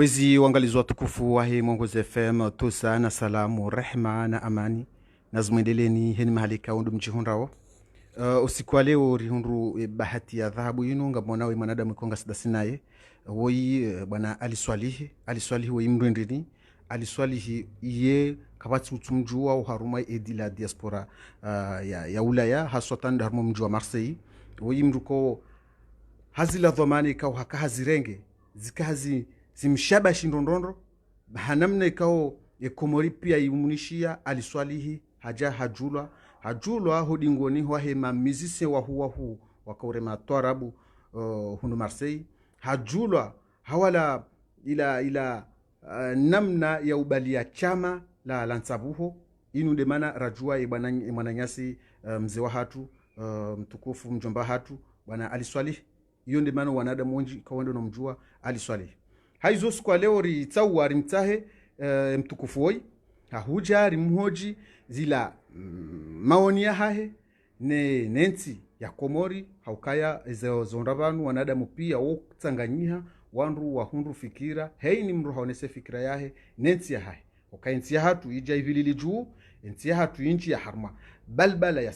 Kwezi uangalizi watukufu wa hii Mwongozo FM, tusa na salamu, rehma na amani na zimwendeleni heni mahali kaundu mjihundrao. Usiku wa leo rihundu bahati ya dhahabu yinu ngamonawe mwanadamu ikonga sidasinaye woi bwana aliswalihi woi mrendini aliswalihi iye kabati utumjua uharuma edila diaspora ya ulaya haswatan darmo mjua Marseille woi mruko hazila dhamani ikao haka hazirenge zikahazi zimshaba shindondondo hanamna ikao Komori pia imunishia aliswalihi haja hajulwa hodingoni wa hema mizise wa huwa wakaure matwarabu hunu Marseille hajulwa hawala ila namna ya ubalia chama la lansabuho inu demana rajua mwananyasi mzee wa hatu mtukufu mjomba hatu bwana aliswalihi iyo demana wanadamu wengi kawendo na mjua aliswalihi haizo siku leo ritsawa rimtahe mtukufu woi hahuja rimhoji zila maoni ya hahe ne nenti ya Komori haukaya zonda vanu wanadamu pia wokutsanganyiha wandu wahundu fikira hei ni mru haonese fikira yahe nenti ya hahe nenti ya hatu ija ivilili juu nenti ya hatu inchi ya harma balbala ya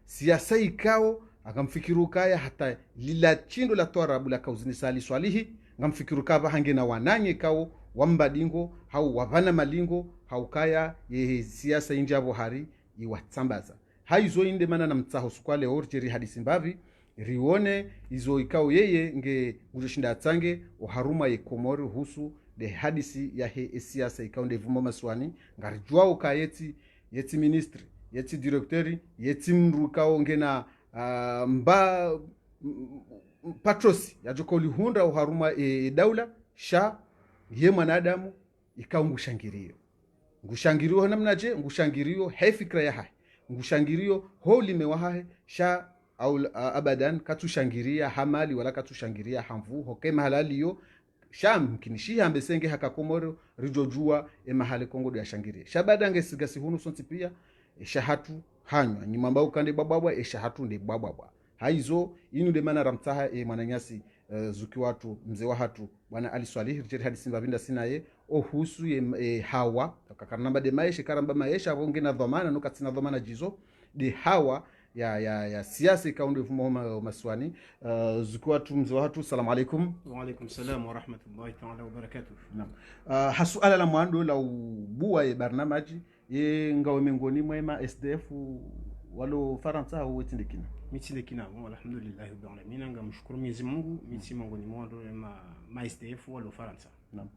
siasa ikao akamfikiru kaya hata lila chindo la toarabu la kauzini sali swalihi ngamfikiru kava hange na wananye kao wambadingo hau wavana malingo haukaya ye siasa injavo hari iwatsambaza haizo inde mana na mtsaho sukwale orjeri hadisi mbavi rione izo ikao yeye nge ujoshinda atsange oharuma ye Komori husu de hadisi ya he siasa ikao ndevumo maswani ngarijua ukayeti yeti ministri yeti directori yeti mrukao ngena mba patrosi yajokoli hunda uharuma daula sha ye mwanadamu ikao ngushangirio namnaje ngushangirio hefikra ya hai ngushangirio holi mewahahe sha au abadan katushangiria hamali wala katushangiria hamvu hoke mahalaliyo sha mkinishi ambesenge haka Komoro rijojua mahali Kongo ya shangiria shabadange sigasi hunu sonti pia shahatu hanywa nyimamba ukande bababwa shahatu ndi bababwa haizo inu de mana ramtaha mwananyasi zuki watu mzee wa hatu bwana aliswalihi rijeri hadisi mbavinda sinaye ohusu hawa kakarnamba de maisha karamba maisha wongena dhamana no katina dhamana jizo de hawa ya siasa kaunde fumo maswani zuki watu mzee wa hatu salamu alaykum wa alaykum salam wa rahmatullahi ta'ala wa barakatuh. Naam, hasuala la mwando la ubuwa barnamaji ngawe mengoni mwema SDF walo Faransa au wetindikina mitindikina alhamdulillah rabbil alamin ngamshukuru Mwenyezi Mungu Mungu ni mwando ma SDF walo Faransa. Naam.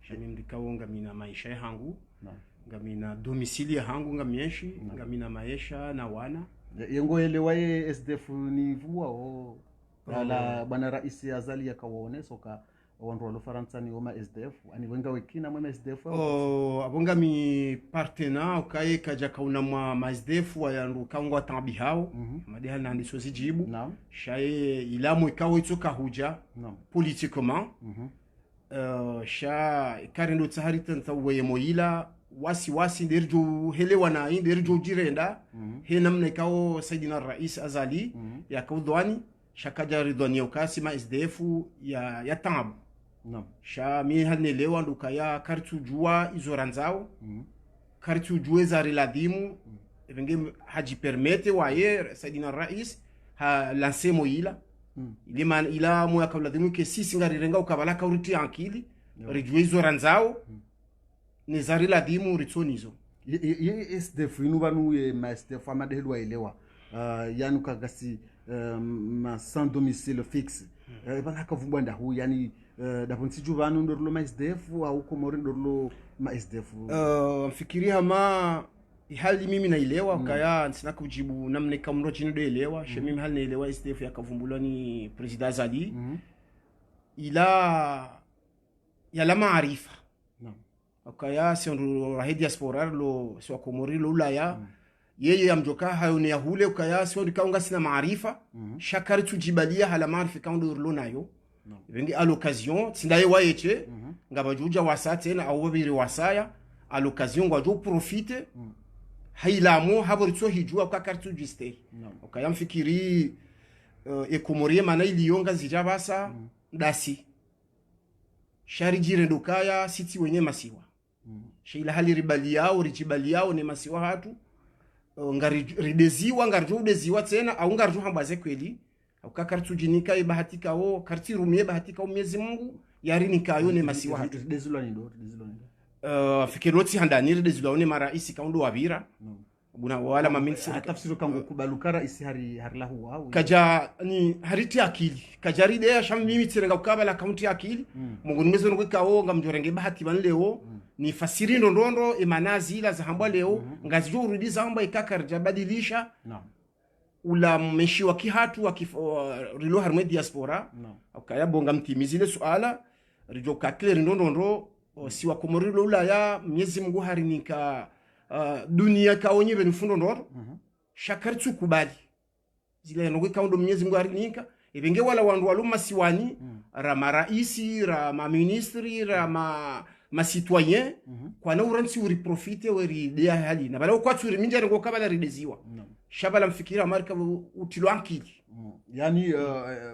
Shani ndikao ngamina maisha yangu. Naam. Ngamina domicile yangu ngamienshi ngamina maisha na wana yengo elewaye SDF ni vuwa o la bwana rais azali yakawaone soka wandu walo Faransa ni oma SDF ani wenga wekina mwa SDF abonga mi partena okaye kaja kauna mwa SDF wa yandu kangwa tambi hao madeha na ndiso zijibu shaye ilamu ikawo itoka huja politiquement sha karindo tsaharita ntawe moila wasi nderjo helewa na nderjo jirenda he namna ikawo Saidina Rais Azali ya kaudwani shakaja ridwani ukasi ma SDF ya tambu. Naam. Sha mi hanelewa nduka ya kartu jua izoranzao kartu jua za reladimu evenge haji permete waye Saidina Rais ha lance moila ila moya kauladimu ke sisi ngari renga ukabala kauruti ankili rejue izoranzao ne za reladimu ritonizo ye SDF inu banu ma SDF amadehelwa elewa yanu kagasi ma sans domicile fixe bana kavumbwa ndahu yani daponsi juvanu ndorlo ma SDF au Komori ndorlo ma SDF mfikiria ma hali mimi naelewa kaya sina kujibu namne kamro chini do elewa she mimi hali naelewa SDF yakavumbulwa ni President Azali ila la maarifa kaya si ndo rahidi diaspora lo si wa Komori lo ulaya yeye amjoka hayo ni yahule ukaya sio ndikaunga sina maarifa shakari tujibalia hala maarifa kaundo lo nayo vengi à l'occasion tindaye wayeche ngabajuja wasate na au babiri wasaya à l'occasion ngwajo profite hailamo haboritso hijua kwa kartu juste ukaya mfikiri Komori mana iliyonga zijabasa dasi shari jirendo kaya siti wenye masiwa sheila hali ribali yao rijibali yao ne masiwa hatu ngari rideziwa ngari udeziwa tena au ngari hambaze kweli au kakartujinika ibahatika o karti rumie bahatika o Mwenyezi Mungu yarini kayo ne masiwa hatu dezulwa ni ndo fikiroti handani ridezulwa ne maraisi kaundo wabira buna wala maminsi tafsiri kangu kubalukara isi hari lahu wao kaja ni hariti akili kajaride ya sham mimi tirenga ukabala kaunti akili mungu nimezo ngweka o ngamjorenge bahati banleo ni fasiri ndondo emanazi ila za hamba leo ngazijo urudiza hamba ikaka jabadilisha ula mmeshi wa kihatu wa rilo harme diaspora akaya bonga mtimizile suala rijo kakleri ndondo si wa komorilo ula ya Mwenyezi Mungu harinika dunia kaonye benufundo ndoro shakartu kubali zile ngwe kaundo Mwenyezi Mungu harinika ebenge wala wandu waluma siwani rama raisi rama ministri rama ma citoyen kwa na uransi uri profite weri dia hali na bala kwa turi minja ngo kabala rideziwa shabala mfikira marka utilo ankili yani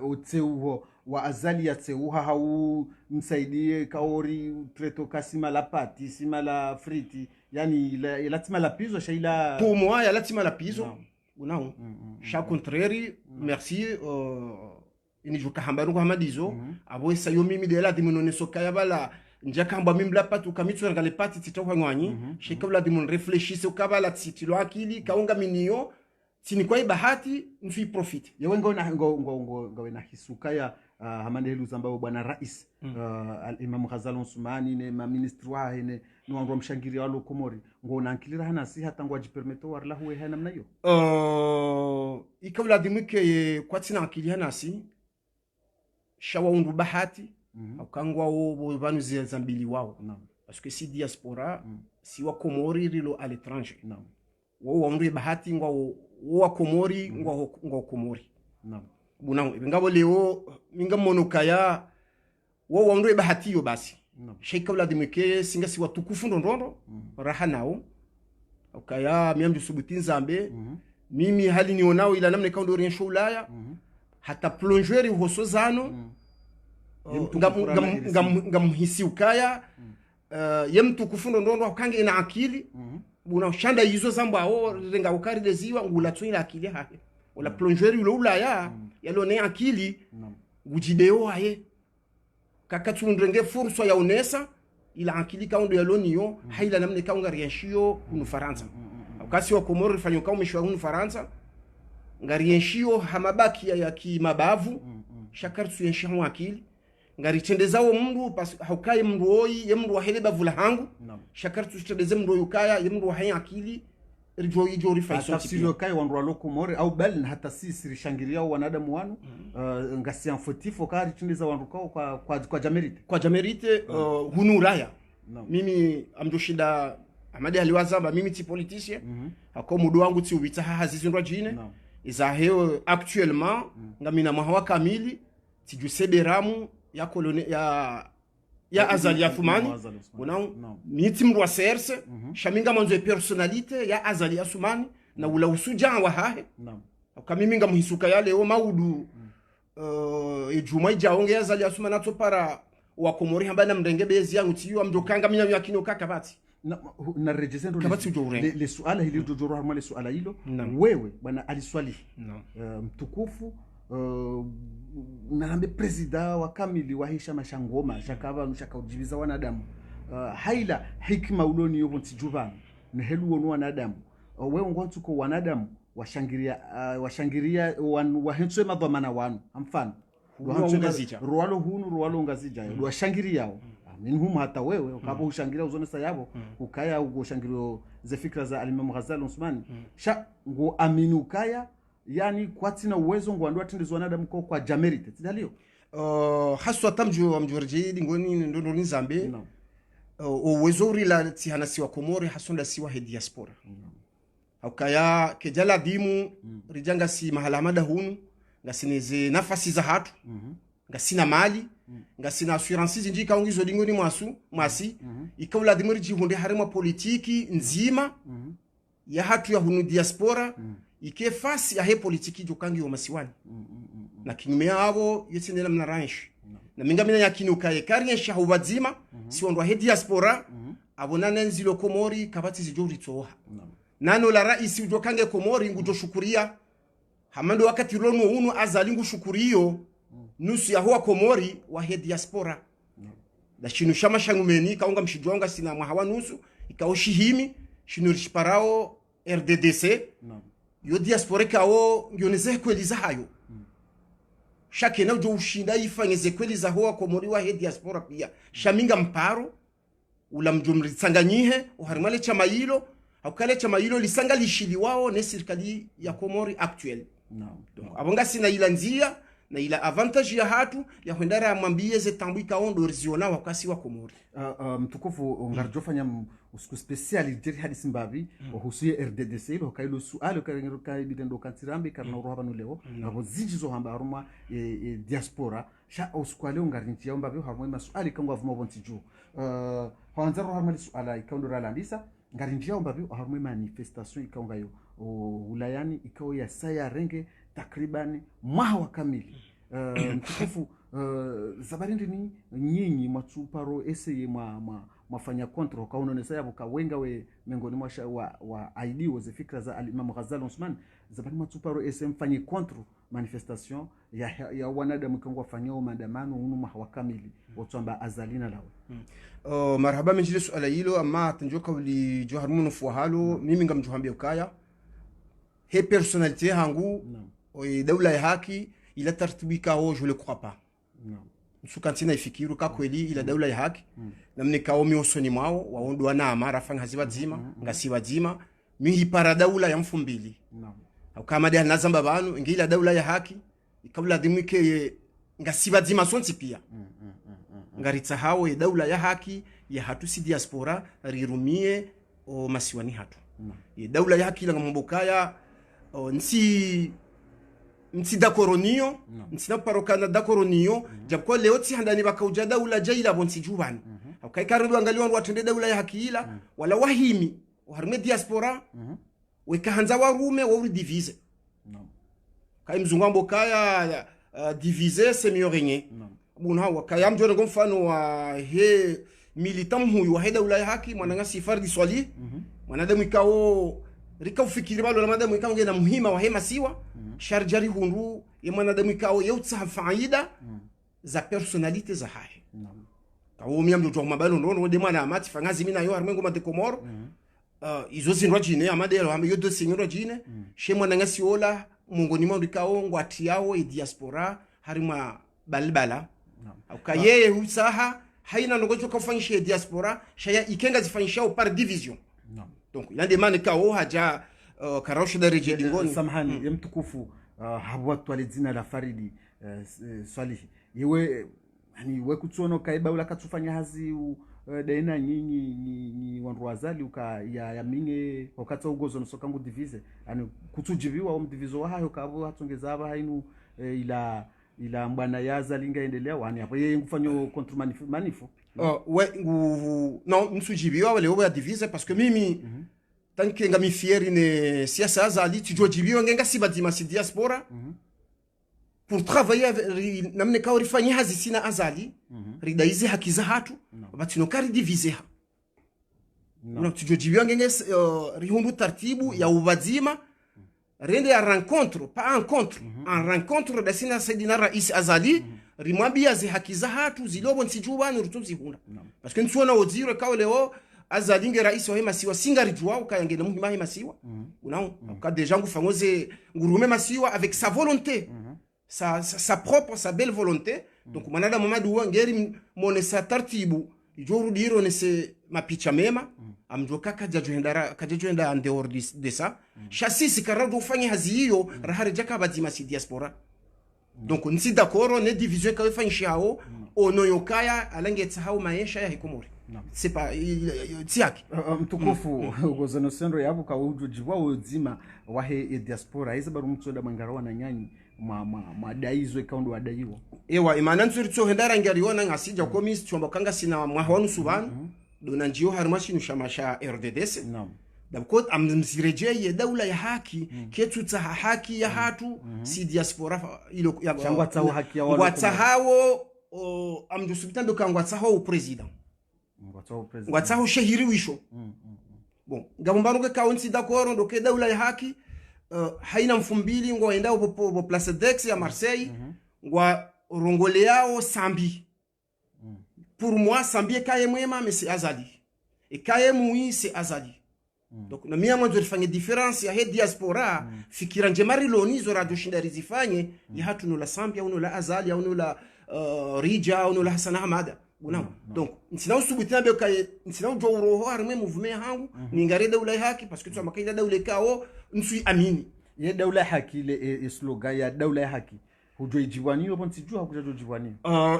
utseuho wa azali ya tseuha hau msaidie kaori treto kasima la pati sima la friti yani latima la pizo shaila pour moi ya latima la pizo unao sha contraire merci ini joka hambaru kwa madizo abo sayo mimi de la dimunone sokaya bala njaka hamba mimi la patu kamitsu ngale pati titoka ngwanyi shikabla dimun réfléchisse ukabala titilo akili kaunga minio sini kwa bahati mfi profit yewe ngo na hisukaya hamandelu zambao bwana rais al-Imam Ghazal Usmani ne ma ministre wa hene no wangu mshangiri wa Komori ngo nankilira hana si hata ngo ajipermeto warla huwe hana mnayo ikabla dimike kwa tina akili hana si shawa undu bahati akangwa wo banu zambili wao parce que si diaspora si wa Komori rilo à l'étranger wo wandu bahati ngo wa Komori ngo Komori bunangu ngabo leo minga monokaya wo wandu bahati yo basi sheika wala dimike singa si watukufu ndondo raha nao ukaya miamju subutin zambe mimi hali nionao ila namne kaundo riensho ulaya hata plongeri hoso zano ngam hisi ukaya yemtukufu ndondo ukange ina akili buna shanda yizo zamba ao renga ukari deziwa ngula tswila akili hahe wala plongeri ulo ulaya yalo ne akili gujideo aye kakatu ndrenge furso ya unesa ila akili kaundo yalo niyo haila namne kaunga rienshio kunu Faransa wakati wa Komoro fanyo kaumeshwa kunu Faransa ngarienshio hamabaki ya kimabavu shakartu yenshio akili ngari tendezao mndu haukai mndu oi yemndu waheleba vula hangu shakartu tendeze mndu yukaya yemndu wahaya akili rijoyi jori faiso tafsiri kai wandu wa Komori au bali hata sisi rishangiria wanadamu wanu ngasi amfotifo kari tendeza wandu kwa jamerite hunuraya mimi amdoshida amade aliwazamba mimi ti politicien ako mudo wangu ti ubita hazizindwa jine iza heo actuellement ngamina mahawa kamili ti juseberamu ya kolone ya Azali Assoumani unao miti mru wa serse shaminga manzo personalite ya Azali Assoumani na ula usuja wa hahe kama nga muhisuka yale o maudu ejuma ijaonge Azali Assoumani atopara wa Komori hamba na mrenge bezi yangu tiyo amjokanga minya yakino kakabati na rejezendo le suala hili dodoro harma le suala hilo wewe bwana aliswali mtukufu naambe president wa kamili wa hisha mashangoma shakaba nushakaujibiza wanadamu haila hikma uloni yobo ntijuvana na helu wonu wanadamu wewe ngwatuko wanadamu washangiria wahenswe madhamana wanu mfano ruwalo hunu ruwalo ngazija washangiria yao minhum hata wewe ukabo ushangiria uzonesa yabo ukaya ugoshangirio ze fikra za al-Imam Ghazal Usmani sha ngo aminu kaya yani kwatina uwezo ngo andwa tindizwa wanadamu kwa jamerite tidalio haswa tamju amjurji ngoni ndo ni zambe uwezo urila tihana siwa Komori hasonda siwa he diaspora ukaya kejala dimu rijanga si mahalamada hunu ngasineze nafasi za hatu ngasina mali ngasina assurance zinji kaungizo dingoni mwasi ikawla dimuri jihunde harema politiki nzima ya hatu ya hunu diaspora ike fasi ya he politiki jokangi wa masiwani na kinyume yabo yetendela mnaranshi na minga mina yakini ukaye karien shahu wazima si ondwa he diaspora abonana nzilo Komori kabati zijuri toha nano la raisi ujokange Komori ngujo shukuria hamando wakati rono unu azalingu shukuriyo nusu ya huwa Komori wa he diaspora da shinu shama shangumeni kaunga mshijwanga sina mwahawa nusu ikaoshihimi shinu rishiparao RDDC yo diaspora kao ngioneze kweliza hayo shake na ujo ushinda ifanyeze kweliza huwa Komori wa he diaspora pia shaminga mparo ula mjumritsanganyihe uharimale chama hilo haukale chama hilo lisanga lishili wao ne serikali ya Komori actuel donc abonga sina ila nzia na ila avantage ya hatu ya kwendara amwambie ze tambika ondo riziona wakasi wa Komori mtukufu ngarjofanya usiku special jeri hadi Simbavi husuye RDDC lo kailo sualo kairo bitendo kantirambe karna roha leo abo zinjizo hamba aruma diaspora sha usikwale ngarinti ya Mbavi harumwe masuali kangwa vuma bontiju hanza roha mali suala ikondora landisa ngarinti ya Mbavi harumwe manifestation ikangayo ulayani ikao ya saya renge takriban mwawa kamili mtukufu zabarindi ni nyinyi matuparo ese mafanya kontro kaunonesa yabo kawenga we mengoni mwasha wa ID wa fikra za Imam Ghazali Osman zabari matuparo ese mfanye kontro manifestation ya wanadamu kangwa fanyao maandamano unu mwawa kamili watuamba azalina lao marhaba mjili suala hilo ama tanjoka uli joharmuno fuhalo mimi ngamjuhambia ukaya he personnalité hangu dawla ya haki ila tartibika ho je le crois pas msukantina ifikiru ka kweli ila dawla ya haki namne kaomi osoni mwao waondo na amara fanga haziba zima ngasiba zima mihi para dawla ya mfumbili au kama de nazamba banu ngila dawla ya haki ikabla dimwike ngasiba zima sonti pia ngaritsa hawo ya dawla ya haki ya hatu si diaspora rirumie o masiwani hatu ya dawla ya haki la ngambokaya nsi dakoronio nsi na parokana dakoronio jabko leo tsi handani bakauja daula jaila bonsi jubani akai karibu angaliwa watende daula ya hakila wala wahimi harme diaspora weka hanza warume wa divise kai mzungambo kaya divise semiorenye buna wakaya mjone kwa mfano wa he militant huyu wa daula ya haki mwananga sifar di swali mwanadamu ikao rika ufikiri balo na madamu ikao ngena muhima wa hema siwa sharjari hundu ya mwanadamu ikao yeutsa faida za personalite za hahe kawo miamdo to mabalo no de mwana amati fangazi mina yo harmengo mate Komoro izo zinwa jine amadelo am yo do sinyo jine she mwana ngasi ola mungoni mwa ikao ngwati yao e diaspora harima balbala ukayeye usaha haina ngocho kufanyisha diaspora shaya ikenga zifanyisha par division donc yande mane kao haja karosho da reje lingoni samahani mtukufu habwa twali zina la Faridi Swalihi yewe yani we kutsono kaiba ula katufanya hazi daina nyinyi wandu wazali uka ya minge wakati ugozo nosokangu divise yani kutujiviwa divizo wa hayo kabo hatongeza aba hainu ila mbana yaza linga endelea wani hapo yeye ngufanya contre manifo no msujibiwa wale oba divise parce que mimi tanke ngami fieri ne siasa azali tujojibiwa ngenga sibadima si diaspora pour travailler namne ka orifanya hazi sina azali ridaize haki za hatu batino kari divise ha no tujojibiwa ngenge rihundu tartibu ya ubazima rende ya rencontre pas encontre en rencontre da sina saidina rais azali rimwambia zi haki za hatu zilobo nsijubani rutuzi hunda parce que nsuona oziro ka leo azali nge rais wa hema siwa singa rijwa ukayangena muhima hema siwa unao ka deja ngufangoze ngurume masiwa avec sa volonté sa propre sa belle volonté donc manada mamadu wangeri mone sa tartibu ijoru diro ne se mapicha mema amjoka kajajoenda en dehors de ça chassis karado ufanye hazi hiyo rahari jaka badima si diaspora donc nsi d'accord ne division ka ufanye hao ono yokaya alange tsahau maisha ya Komori c'est pas tiaki mtukufu gozono sendo yabo ka ujujiwa uzima wahe diaspora hizo baru mtsoda mangarawa na nyanyi madaizo ikaundu wadaiwa ewa imana ntsuri tso hendara ngariona ngasija komis chomba kanga sina mwahonu subanu dona njio harmashi nushamasha RDDC dabko amzirejeye daula ya haki ketu tsa haki ya hatu si diaspora ilo ya changwa tsa haki ya watahawo amjo subita ndo kangwa tsaho president ngwatsaho shehiri wisho bon ngabombano ke kaunti d'accord ndo ke daula ya haki haina mfumbili ngo enda bo place d'Aix ya Marseille ngwa rongole yao sambi pour moi sambi kaye mwema mais c'est azali et kaye mui c'est azali donc na mia mwanzo rifanye difference ya he diaspora fikira njemari loni zo radio shinda rizifanye ya hatu no la sambi au no la azali au no la rija au no la Hassan Ahmad donc nsina usubutina be kaye nsina ujo roho arme mouvement hangu ningare daula haki parce que tu amakaida daula kao nsui amini ye daula haki le slogan ya daula haki hujo jiwani yo bonti jua kujo jiwani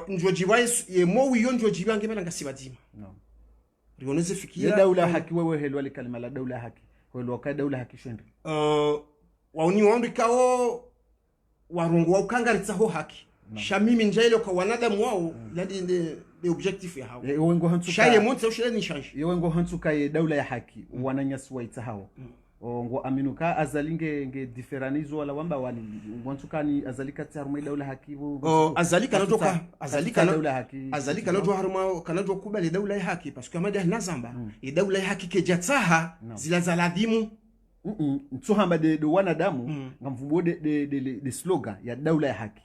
njo jiwani ye mo wiyo njo jiwani ngemela ngasibadima rioneze fikira ye daula haki wewe helwa le kalima la daula haki helwa ka daula haki shende wauni wandu kao warongo wa ukangaritsa ho haki shamimi njailo kwa wanadamu wao ladi de objectif ya hao wengo hantuka shaye monte ushile ni change wengo hantuka ye daula ya haki wananyaswa itahao ngo aminuka azalinge nge differanizo wala wamba wali wantuka ni azalika tsaruma daula haki azalika notoka azalika noto haruma kanajo kubali daula ya haki parce que amada nazamba e daula ya haki ke jatsaha zila zaladhimu ntuhamba de wanadamu ngamvubo de slogan ya daula ya haki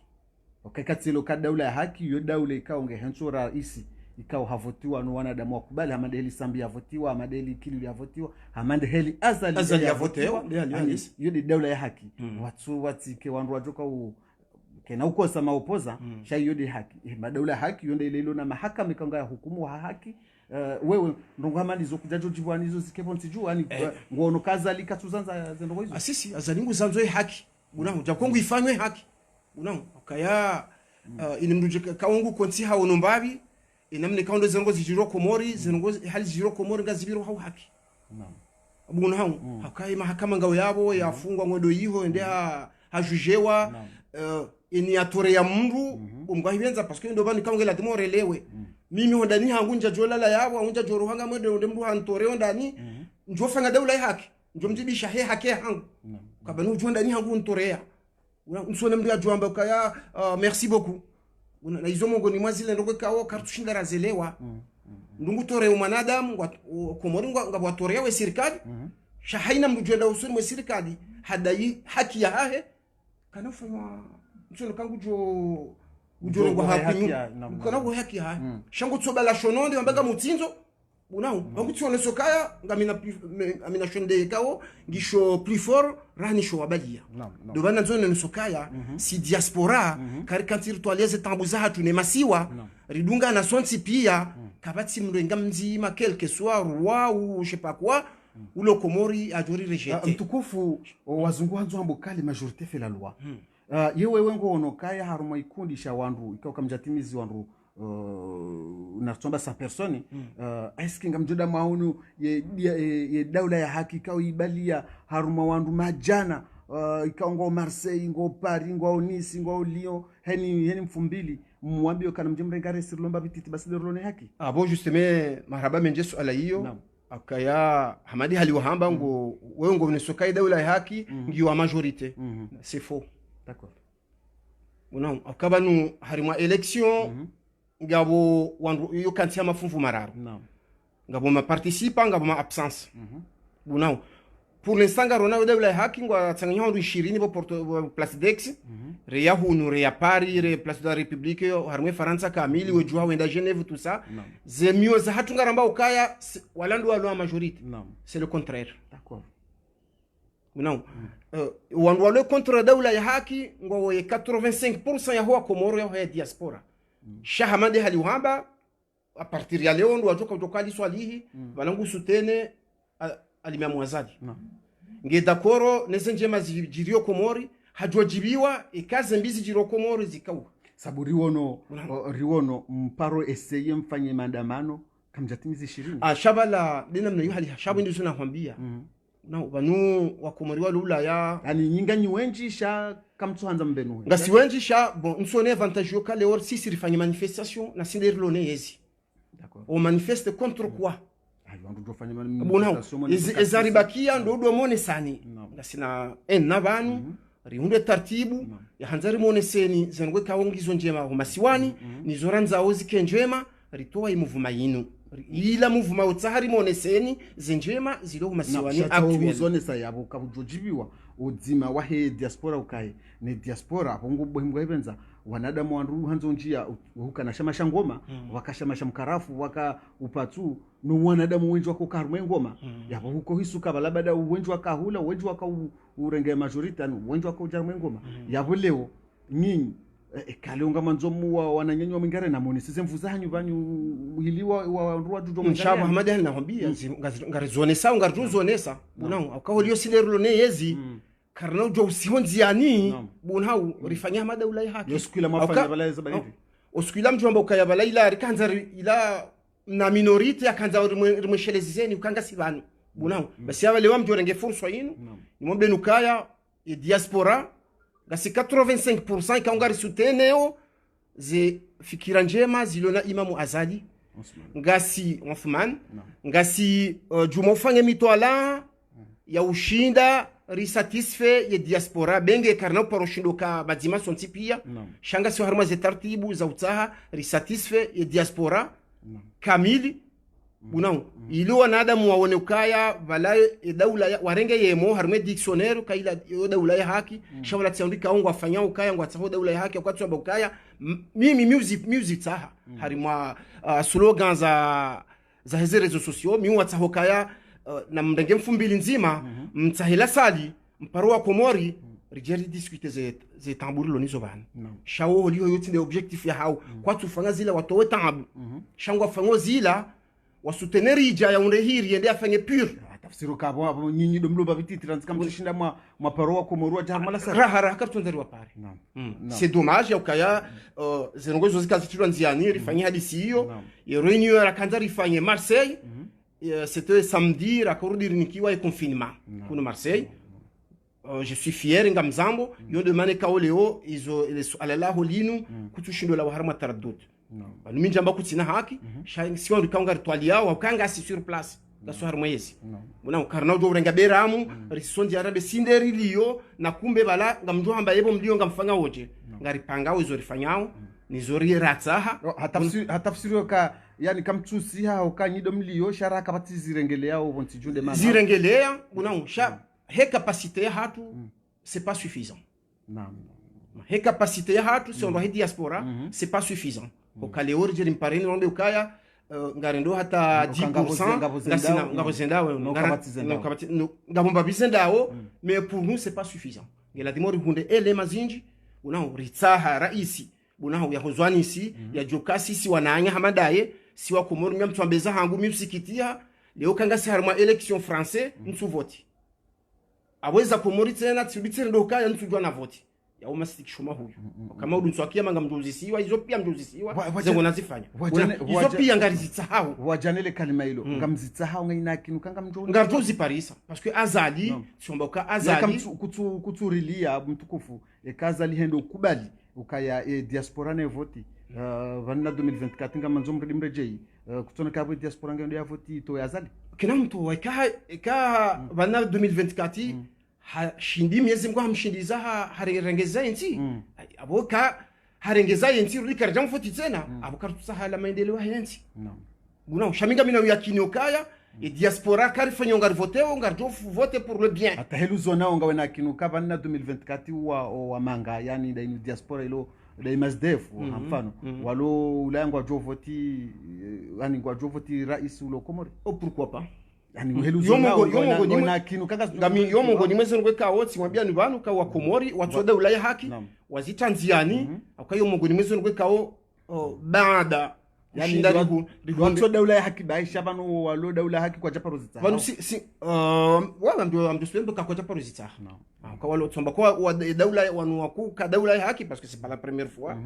katsilo ka daula ya haki yo daula ikao nge henso raisi ikao havotiwa no wanadamu wakubali hamadeli sambi havotiwa hamadeli kili havotiwa hamadeli azali havotiwa yo de daula ya haki watu watike wandu wajoka kena ukosa maopoza shay yo de haki madaula ya haki yonde ile na mahakama ikanga ya hukumu wa haki wewe ndongo amani zo kujajo jibwani zo zikebonti juu ani ngono kazali katuzanza zendo hizo asisi azalingu zanzo haki unaho jakongu ifanywe haki unaho kaya inimruje kaungu konti hawo nombabi inamne kaundo zengo zijiro komori zengo hali zijiro komori ngazibiro hau haki abuna hau hakai mahakama ngao yabo yafungwa ngodo yiho ende hajujewa ini atore ya mungu umgahibenza parce que ndo bani kaungela timorelewe mimi hondani hangu nja jolala yabo unja joro hanga mwede ndo mdu hantore ondani njofanga daula haki njomjibisha he haki hangu kabanu jondani hangu ntorea nsone mdu ajwamba kaya merci beaucoup na izo mongo ni mwazile ndoko kawo kartushinda razelewa ndungu tore umanadamu komori ngabwa tore we serikali shahaina mdu jenda usoni mwe serikali hadai haki ya hahe kana fanywa msone kangu ujoro ngo hakinyu kana go haki ya shango tsoba la shononde wambaga mutsinzo unao bakutsone sokaya amina shonde kao ngisho plus fort ranisho wabalia ndo bana nzone nsokaya si diaspora karikantir toaleze tambuza hatu ne masiwa ridunga na sonti pia kabati mrenga mzima quelque soit roi ou je sais pas quoi ulo komori ajori rejeté mtukufu wazungu hanzo ambokali majorité fait la loi yewe wengo onokaya haruma ikundi sha wandu ikao kamjatimizi wandu unatomba sa personi eske ngamjoda maunu ye daula ya haki kao ibalia haruma wandu majana ikao ngo Marseille ngo Paris ngo Nice ngo Lyon heni mfumbili mwambio kana mjemrengare sirlomba bititi basi lerone haki abo justement marhaba menjesu ala hiyo akaya hamadi haliwahamba ngo wewe ngo unesokai daula ya haki ngiwa majorité c'est faux d'accord unaona akabanu harima election ngabo wandu yo kantia mafunfu mararu ngabo ma participa ngabo ma absence bunao pour l'instant garona daula haki ngwa tsanganya wandu 20 bo porto place d'Aix reya hunu reya Paris re place de la République harmwe Faransa kamili we jua wenda Genève tout ça zemio za hatu ngaramba ukaya walandu wa majorité c'est le contraire d'accord bunao wandu wa le contre daula ya haki ngwa 85% ya huwa Komoro ya diaspora shahamande haliuhamba a partir ya leo ndo watoka utokali swalihi balangu sutene alimia mwazali nge dakoro nezenjema jirio Komori hajojibiwa ikaze mbizi jiro Komori zikau sabu riwono mparo eseye mfanye maandamano kamjatimizi 20 shabala dina mna yuhali shabu ndizo nakwambia na banu wa Komori wa lula ya ani nyinga nywenji sha kamtsohanza mbenu ngasi wenji sha bon nsone avantage yo kale or si rifanye manifestation na sindir lone yezi d'accord on manifeste contre quoi wandu dofanya manifestation ezaribakia ndo do mone sani ngasi na en nabanu riunde taratibu ya hanzari moneseni zengwe kaongizo njema ho masiwani nizora nzao zikenjema ritoa imuvuma yinu ila muvuma utsahari moneseni zenjema zilo masiwani actuel zone sa yabo kabujojibiwa udzima wa he diaspora ukae ne diaspora hongo bohimgo ibenza wanadamu wandu hanzo njia hukana shamasha ngoma wakashamasha mkarafu waka upatu no wanadamu wengi wako karumwe ngoma yabo huko hisuka balabada wengi wakahula wengi waka urenge majority anu wengi wako jarumwe ngoma yabo leo nyinyi kalonga manzomu wa wananyanywa mingare na moni sisi mvuza hanyu banyu hiliwa wa ruwa dudo mngare insha Muhammad hali nakwambia ngarizonesa ngarizonesa bunao akaholio silerulo ne yezi karna ujo usihonziani bunau rifanya madaula yake yoskila mafanya bala za hivi oskila mjomba ukaya bala ila rikanza ila na minority akanza rimweshelezeni ukanga sibani bunau basi wale wamjorenge fursa yinu nimombe nukaya e diaspora gasi 85% ikaungari suteneo ze fikira njema zilona Imamu Azali ngasi Uthman ngasi jumofanye mitwala ya ushinda risatisfait ye diaspora benge karna paroshindo ka bazima sonti pia shanga sio harma ze taratibu za utaha risatisfait ye diaspora kamili bunau ilo wanadamu waone ukaya vala daula warenge yemo harme dictionnaire kaila daula ya haki shawala tsiandika ongo afanya ukaya ngo atsaho daula ya haki kwatso ukaya mimi music taha harimwa slogan za hizo rezo sociaux mi watsaho kaya na mndenge mfumbili nzima mtsahila sali mparwa komori rijeri discuter ze tamburilo nizo bana shawo liyo yote de objectif ya hao kwatso fanga zila watowe tabu shangwa fango zila wasuteneri ija ya unrehiri yende afanye pure tafsiro kabo hapo nyinyi domlo babiti transika mshinda mwa paroa komorua jarmala sara rahara kartonzeri wa pare c'est dommage ya ukaya zenongozo zikazitirwa nziani rifanye hadisi hiyo réunion ya kanza rifanye Marseille c'était samedi rakorudi nikiwa confinement kuna Marseille je suis fier ngamzambo yo demande kaoleo izo alala holinu kutushindo la harma taraddud numi njamba kutina haki sio ndikanga rituali yao wakanga si sur place la soir mwezi muna ukarna do renga beramu risondi arabe sinderi liyo na kumbe bala ngamjo hamba yebo mlio ngamfanga wote ngaripanga uzo rifanyao nizori ratsaha hatafsiri ka yani kamtsusi hao kanyido mlio sharaka batizirengelea au bontijude mama zirengelea muna sha he capacité ya hatu c'est pas suffisant he capacité ya hatu si on doit diaspora c'est pas suffisant okaleo jeri mpareni nombe ukaya ngarendo hata 10% ngasina ngabozendao ngabomba bizendao mais pour nous c'est pas suffisant ngela dimori hunde ele mazinji unao ritsaha raisi bunao ya hozwani si ya jokasi si wananya hamadaye si wa komoro myamtwambeza hangu mipsikitia leo kanga si harma election français nsuvoti aweza komori tena tsibitsere ndokaya nsujwa na voti ya umasikishoma huyu kama uduntswakia manga mjuzisiwa hizo pia mjuzisiwa zengo nazifanya hizo pia ngarizitsahau wajanele kalima hilo ngamzitsahau ngaina kinu kanga mjoni ngarjuzi parisa parce que Azali somboka Azali kuturilia mtukufu ekazali hendo kubali ukaya diaspora ne voti vanna 2024 ngama nzomredi mrejei kutona kabwe diaspora ngendo ya voti to Azali kina mtu waka vanna 2024 shindi miezi mko hamshindiza harengeza inti aboka harengeza inti rudi karja mfoti tena aboka tusahala maendeleo yanti buna shaminga mina yakinokaya e diaspora karifanya ngar voteo ngar voter pour le bien atahelu zona onga wena kinuka vanna 2024 wa manga yani da diaspora ilo da MSDF mfano walo ulango jo voti yani ngwa jo voti rais ulo komori pourquoi pas yani helu zona na kinu kanga ngami yomongo nimeze ngwe kawo simwambia ni banu ka wa komori watsoda ulaya haki wazitanziani akayo mongo nimeze ngwe kawo baada yani ndaribu watsoda ulaya haki baisha banu walo daula haki kwa japaro zita banu si wala ndio spendo ka kwa japaro zita kwa walo tsomba kwa daula wanu waku ka daula haki parce que c'est pas la première fois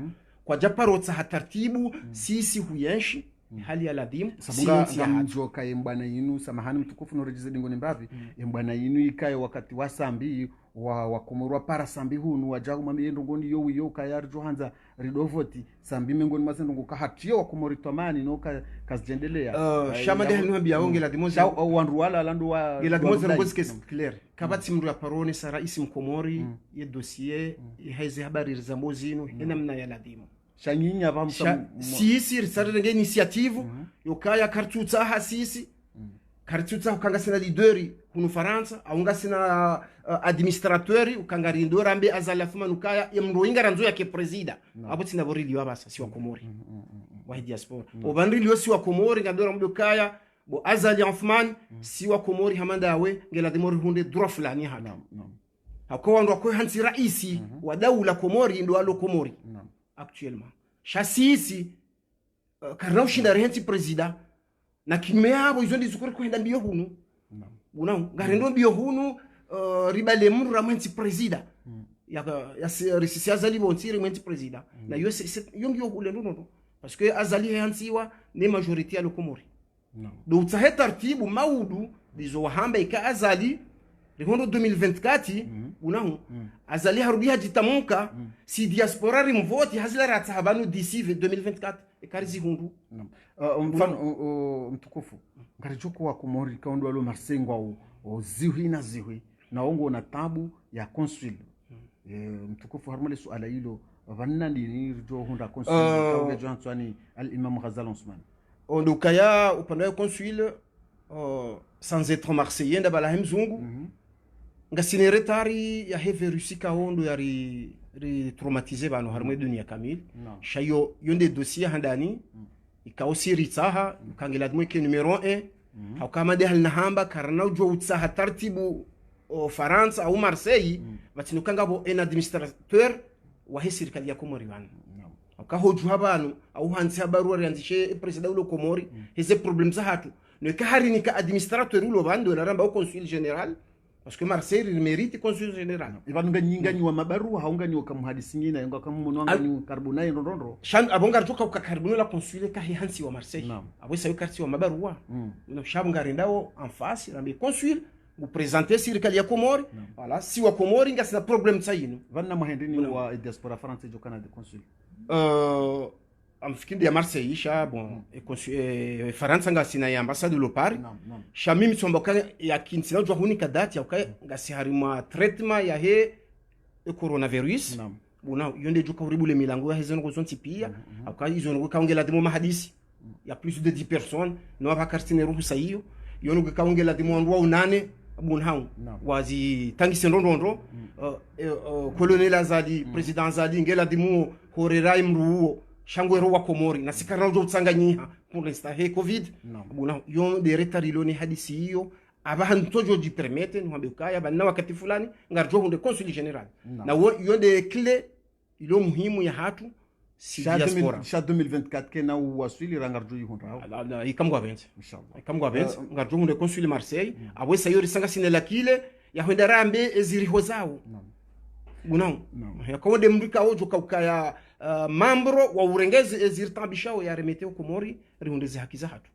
kwa japaro za taratibu sisi huyenshi hali ya ladhimu sabunga ngamjoka embwana yinu samahani mtukufu norejize dingoni mbavi embwana yinu ikaye wakati wa sambi wa komorwa para sambi hunu wajagu mami ndongoni yo kayar johanza ridovoti sambi mengoni masendongo kahatiyo wa komoritwa mani no kazijendelea shama de hanu biya onge ladhimu au wanruala landu wa ladhimu zerongozike clair kabati mru ya paroni sa rais mkomori ye dossier haize habari za mbozino namna ya ladhimu shanyinya vamsa sisi risarenge initiative yokaya kartuta hasisi kartuta ukanga sina lideri kunu Faransa aunga sina administrateur ukanga rindora ambe azala fuma nukaya yemro inga ranzo yake presida abo tina borili wabasa si wa Komori wa diaspora obandili yo si wa Komori ngandora mdo kaya bo azali enfman si wa Komori hamandawe ngela demori hunde droit fulani hata hakowa ndo kwa hansi raisi wa daula Komori ndo alo Komori actuellement chasisi karna ushinda rehenti presida na kimeabo izo ndizukuri kwenda mbio hunu una ngarendo mbio hunu ribale mura mwenti presida ya risisi azali bontire mwenti presida na yo ngio hule ndo parce que azali hansiwa ne majorité ya Komori do utahe tartibu maudu dizo wahamba ika azali rihondo 2024 unahu azali harudia jitamuka si diaspora rimvoti hazila ratahabanu d'ici 2024 ekarizi hundu mfano mtukufu ngarichoko wa Komori kaondo alo marsengo au zihi na zihi na ongo na tabu ya consul mtukufu harmale suala hilo vanna ndini rijo hunda consul kaoge Johanswani al-Imam Ghazal Osman ondo kaya upande wa consul sans être marseillais ndabala hemzungu ngasine retari ya heve rusika hondo ya ri traumatiser bano harmwe dunia kamil shayo yonde dossier handani ikaosi ritaha kangela dmweke numero 1 hakama de halna hamba karna ujo utsaha tartibu Faransa au Marseille batinukanga bo en administrateur wa serikali ya Komori bana akahoju habanu au hansi habaru arianzishe president ulo Komori heze problem za hatu ne kahari ni ka administrateur ulo bando na ramba au consul general parce que Marseille mérite consul general ibanunga nyingani wa mabaru haungani wakamhadisi ngina yonga kamumonwanga ni karbonai ndondondro shan abonga tuka ukakarbonu la consul ka hansi wa Marseille abo sayo karti wa mabaru wa no shabunga rendao en face rambe consul vous présenter serikali ya Komori voilà si wa Komori ngasina problem tsayino vanna mahendini wa diaspora France jo Canada consul amfikindi ya Marseille sha bon Faransa ngasina ya ambassade lopari sha mimi tsomboka ya kinsina jo hunika date ya ukaya ngasi harima traitement ya he coronavirus bona yonde jo kauribule milango ya hezono kozonti pia akaya izono kaongela demo mahadisi ya plus de 10 personnes no abakartine ruhu sayo yono kaongela demo ndwa unane bunhau wazi tangise ndondondro colonel azali president azali ngela demo horerai mruo shangwero wa Komori na sikarna ujo utsanganyiha pour l'instant he covid buna yon de retariloni hadisi hiyo abahantojo ji permete nwambe ukaya bana wakati fulani ngarjo hunde consul general na yon de clé ilo muhimu ya hatu si diaspora sha 2024 kena waswili rangarjo yihonra ala ikamgwa benze inshallah ikamgwa benze ngarjo hunde consul Marseille abwesa yori sanga sinela kile ya hwenda rambe eziriho zao buna yakode mrika ojo kaukaya mambro wa urengezi ezirtambishao ya remete Komori rihundeze haki za hatu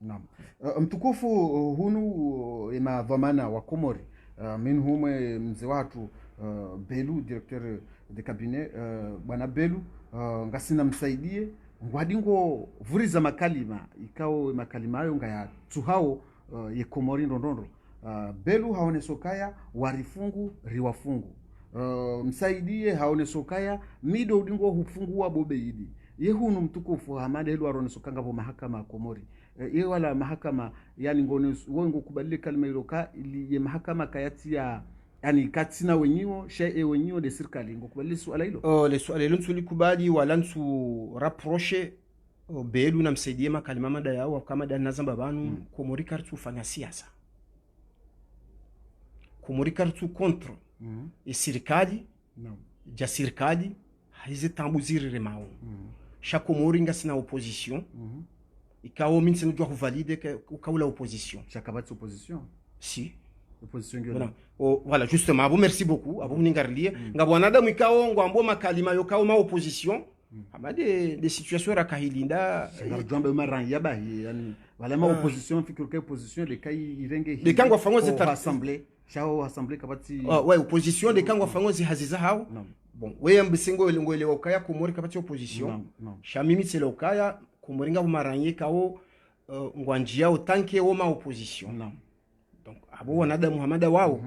mtukufu hunu ima dhamana wa Komori min hume mze watu Belu directeur de cabinet bwana Belu ngasina msaidie ngwadingo vuriza makalima ikao makalima hayo ngaya tuhao ye Komori ndondondo Belu haone sokaya warifungu riwafungu msaidie haone sokaya mido udingo hufungua bobeidi yehunu mtukufu hamade helu arone sokanga bo mahakama Komori ye wala mahakama yani ngone wongo kubadilika kalima iloka ili ye mahakama kayati ya yani katina wenyiwo shee wenyiwo de serikali ngo kubadili swala hilo le swala hilo nsuli kubali wala nsu rapprocher Belu na msaidie makalima mada yao kama dana zamba banu Komori kartu fanya siasa Komori kartu contre e serikali ja serikali haize tambuziri remao sha Komori ngasina opposition ikao minse nujwa kuvalide ukaula opposition chakabati opposition si opposition ngena voilà justement abo merci beaucoup abo ningarlie ngabwana damu ikao ngwambo makalima yokao ma opposition ama de situation rakahilinda ngarjombe maran yabahi yani wala ma opposition fikir que opposition le kai irenge de kangwa fangoze assemblée chao assemblée kabati ouais opposition de kangwa fangoze haziza hao bon wewe mbisingo ile ukaya Komori kabati opposition shamimi tsele ukaya Komori nga bumaranye kao ngwanjia utanke woma opposition donc abo wanada Muhammada wao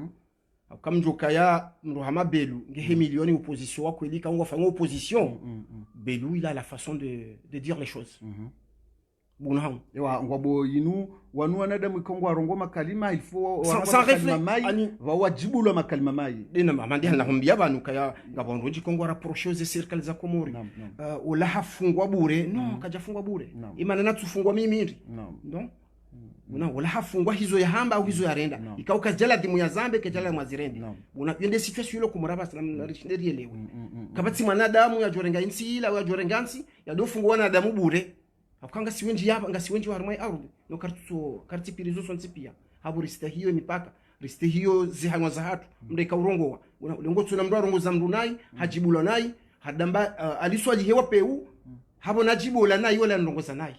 kamjoka ya Mruhama Belu ngehe milioni opposition wako elika ngwa fanga opposition Belu il a la façon de dire les choses bunahum ewa ngwabo yinu wanu wanada mkongo arongo makalima ilfo sans réfléchir va wajibu lo makalima mai dina mamandi na humbia banu kaya ngabonroji kongo rapprocher ze circle za Komori ola hafungwa bure no kajafungwa bure imana natufungwa mimi non una wala hafungwa hizo ya hamba au hizo ya renda ikauka jala dimu ya zambe ke jala mwazirende una yende situation ile kumuraba na rishinderi elewe kabati mwanadamu ya jorenga insi ila ya jorengansi ya dofungwa na damu bure akanga siwenji yaba ngasiwenji harmai arudi no karti pirizo sonsi pia habu rista hiyo mipaka rista hiyo zihanywa za hatu mde kaurongowa una lengo tuna mdo arongo za mdunai hajibulo nai hadamba aliswaji hewa peu habo najibu la nai wala ndongo za nai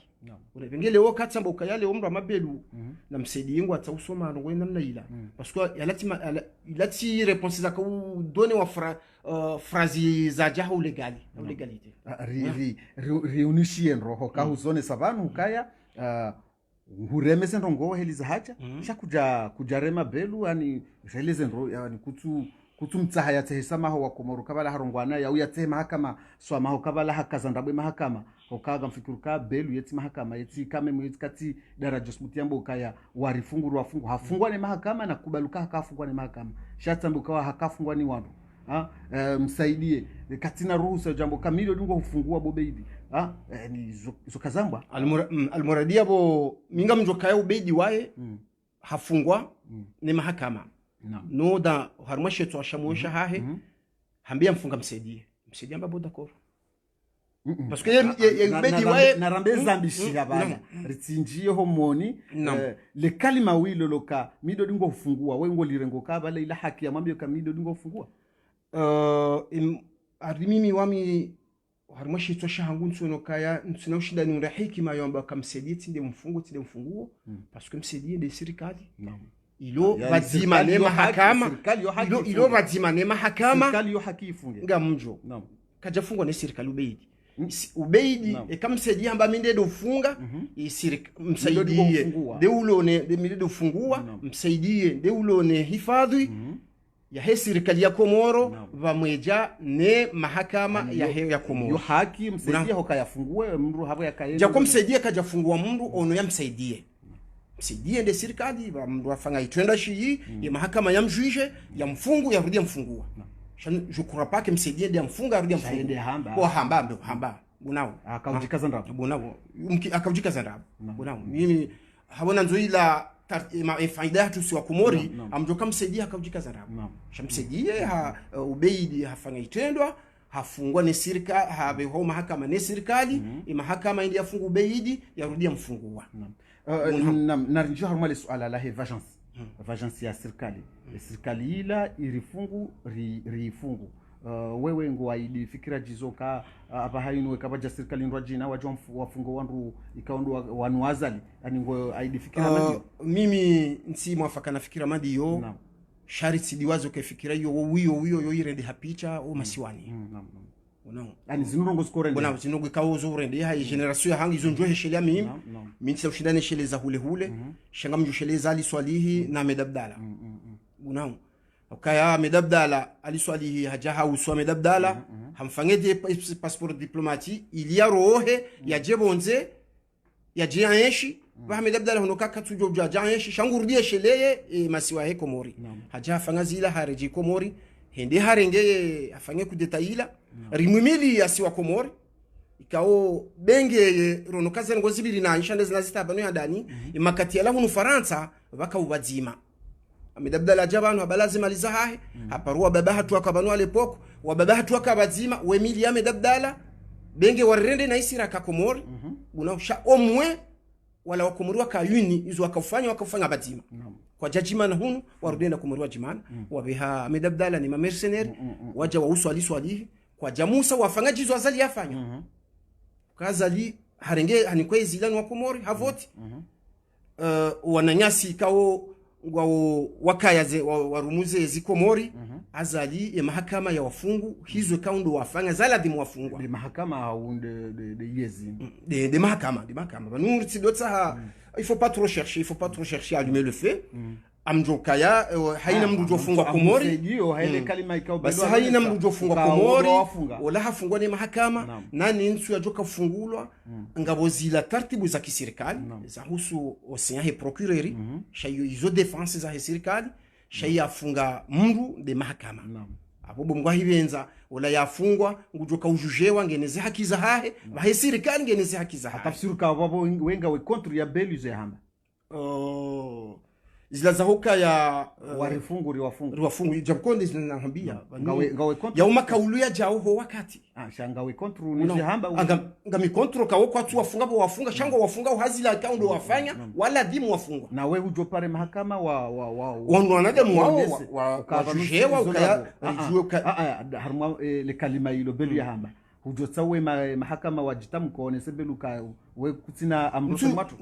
unapengele wakati amba ukayale omro amabelu na msedi yangu atausoma ndongo namna ila parce que ilati réponse za ku donner wa phrase za jaho legali au legalité reunishie roho ka uzone savanu kaya nguremese ndongo heliza hacha kujarema belu yani releze ndo yani kutumtsaha ya tsehisa maho wa Komoro kabala harongwana ya uya tsema mahakama swa maho kabala hakazandabwe mahakama okaga mfikiruka belu yeti mahakama yeti kame mwezi kati daraja smutiambo kaya warifunguru wafungu hafungwa ni mahakama na kubaluka hakafungwa ni mahakama shatambu kawa hakafungwa ni wandu msaidie katina ruhusa jambo kamili ndingo hufungua bobeidi ni zokazambwa almuradia bo minga mjoka ya ubeidi wae hafungwa ni mahakama no da harmashe to ashamuosha hahe hambia mfunga msaidie amba d'accord parce que ubeidi wae na rambeza ambishi abana ritsinjie homoni le kalima wilo loka mido ndingo hufungua wengo lirengo kabala ila haki ya mwambie kamido ndingo hufungua arimimi wami harmashi to shahangu nsono kaya nsina ushida ni urahiki mayomba kamsedi tinde mfunguo parce que msedi de serikali ilo bazima ne mahakama ilo bazima ne mahakama serikali yo haki ifunge ngamjo kajafungwa ne serikali ubeidi ekamsedi amba minde do funga msaidie de ulone de minde do fungua msaidie de ulone hifadhi ya he serikali ya Komoro vamweja ne mahakama ya Komoro yo haki msaidie hokayafungue mru habo yakaenda jako msaidie kajafungua mru ono ya msaidie de serikali va mru afanga itenda shi ya mahakama ya mjuije ya mfungu ya rudia mfungua je crois pas que msaidie de mfunga rudia mfungu kwa hamba bunao akaujikaza ndapo bunao akaujikaza ndapo bunao mimi habona nzoila faida tu si wa Komori amjoka msaidia akaujikaza ndapo shamsaidia ubeidi hafanya itendwa hafungwa ne serikali habe ho mahakama ne serikali mahakama ndi yafungu ubeidi yarudia mfungua na njoo harmale swala la vagence ya serikali ila irifungu rifungu wewe ngo aidi fikira jizoka abahainu kabaja serikali ndwa jina wajwa wafungo wandu ikaondu wanu azali yani ngo aidi fikira madio mimi nsi mwafaka na fikira madio shariti diwazo ke fikira yo irende hapicha o masiwani yani zinurongo skorende bona zinugo kaozo urende ha generation ya hangi zonjo heshelia mimi tsa ushindane shele za hule shanga mjushele za ali swalihi na medabdala bona ukaya medabdala ali swalihi hajaha uswa medabdala hamfangete passeport diplomatique il y a rohe ya jebonze ya jianshi ba medabdala honoka katujo jajanshi shangurudie shele masiwa he Komori hajaha fanga zila hareji Komori hende harenge afanye kudetaila rimumili asiwa Komori ikao benge ronokaze ngo zibiri na nshande zinazitaba no yadani imakati ya lahu Faransa baka ubazima amedabdala jabanu abalazima lizahahe haparua baba hatu akabanu alepoko wa baba hatu akabazima we mili ya medabdala benge warende na isira ka Komori unaosha omwe wala wakomori wakayuni izo wakafanya bazima kwa jajimana hunu warudenda Komori wajimana wabeha medabdala ni mamercenaire waja wa uswali swali kwa jamusa wafanga jizo azali yafanya kazali harenge hanikwe zilani wa Komori havoti wananyasi kao wakaya warumuze zikomori azali ya mahakama ya wafungu hizo kaundo wafanga zaladimu wafungwa de mahakama ou de yezi de mahakama nous tidotsa il faut pas trop chercher à allumer le feu amjokaya haina mrujo fungwa Komori basi haina mrujo fungwa Komori wala hafungwa ni mahakama nani nsu yajoka fungulwa ngabo zila taratibu za kiserikali za husu osenyahe procureur shayo izo defense za serikali shayo afunga mru de mahakama abo bomgwa hibenza wala yafungwa ngujoka ujujewa ngeneze haki za hahe bahe serikali ngeneze haki za hahe tafsiri ka babo wenga we contre ya beluze hamba zila za hoka ya wafungu jabukonde zinahambia ngawe contre ya umakaulu ya jao ho wakati shangawe contre nize hamba ngami contre kawo kwa tu wafunga shango wafunga uhazila kaundo wafanya wala dimu wafungwa na we ujo pare mahakama wanadamu wao wajujewa ukaya harma le kalima hilo belu ya hamba hujotsa we mahakama wajitamko nesebeluka we kutina amruso watu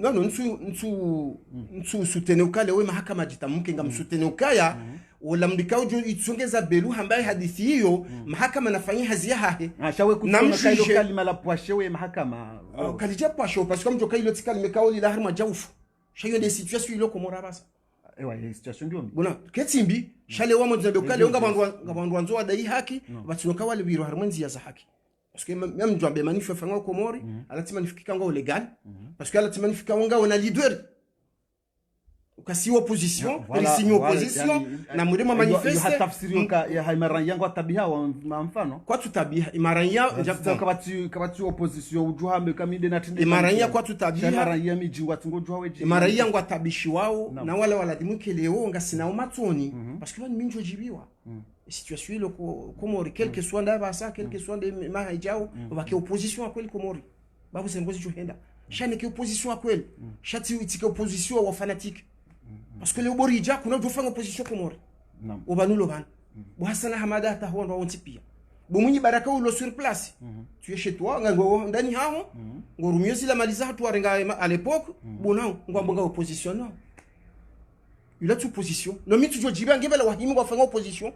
ntu sutene ukale we mahakama jitamke ngamsutene ukaya wala mdikao jo itsongeza belu hambaye hadithi hiyo mahakama nafanyia hazia hahe shawe kutina kailo kalima la poashe we mahakama kalija poashe parce que mjoka ilo tikali mekao li la harma jawfu shayo de situation ilo komora basa ewa situation ndio bona ketimbi shale wa mjambe ukale ngabandu wanzo wadai haki batunoka wale biro harmanzi ya za haki parce que même Djambe manifeste fanga Komori alati manifika ngo legal parce que alati manifika ngo na leader ukasi opposition signe opposition na murema manifeste tafsiri ya haimaran yangu atabia wa mfano kwa tutabia imaranya kabati opposition ujuhambe kamide na tinde imaranya kwa tutabia imaranya miji watungo juhaweje imaranya ngo atabishi wao na wale waladimuke leo ngasina umatoni parce que wani minjo jibiwa situation ile Komori quel que soit ndaba ça quel que soit de mahajao baki opposition à kweli Komori babu sembozi johenda shani ki opposition à kweli shati itike opposition wa fanatique parce que le borija kuna jofanga opposition Komori obanulo ban bo hasana hamada ta hondo wontipia bo munyi baraka ulo sur place tu es chez toi ngo ndani hao ngo rumiozi la maliza hatu arenga à l'époque bona ngomba opposition non il a toute position no mitu jojiba ngebela wahimu wafanga opposition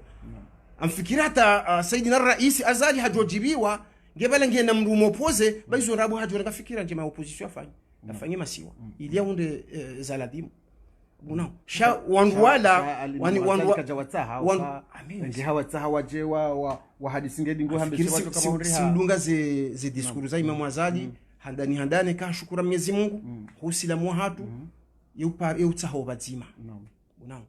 amfikira hata Saidina Rais azali hajojibiwa ngebela ngena mrumo pose baizo rabu hajo ngafikira njema opposition afanye masiwa ili yaunde zaladimu bona sha wanwala wandu kajawataha nge hawataha waje wa hadisingedi ngo hambe watu kama honri ha sindunga ze discours za Imam Azali handani ka shukura Mwenyezi Mungu husila muhatu yutaho bazima bona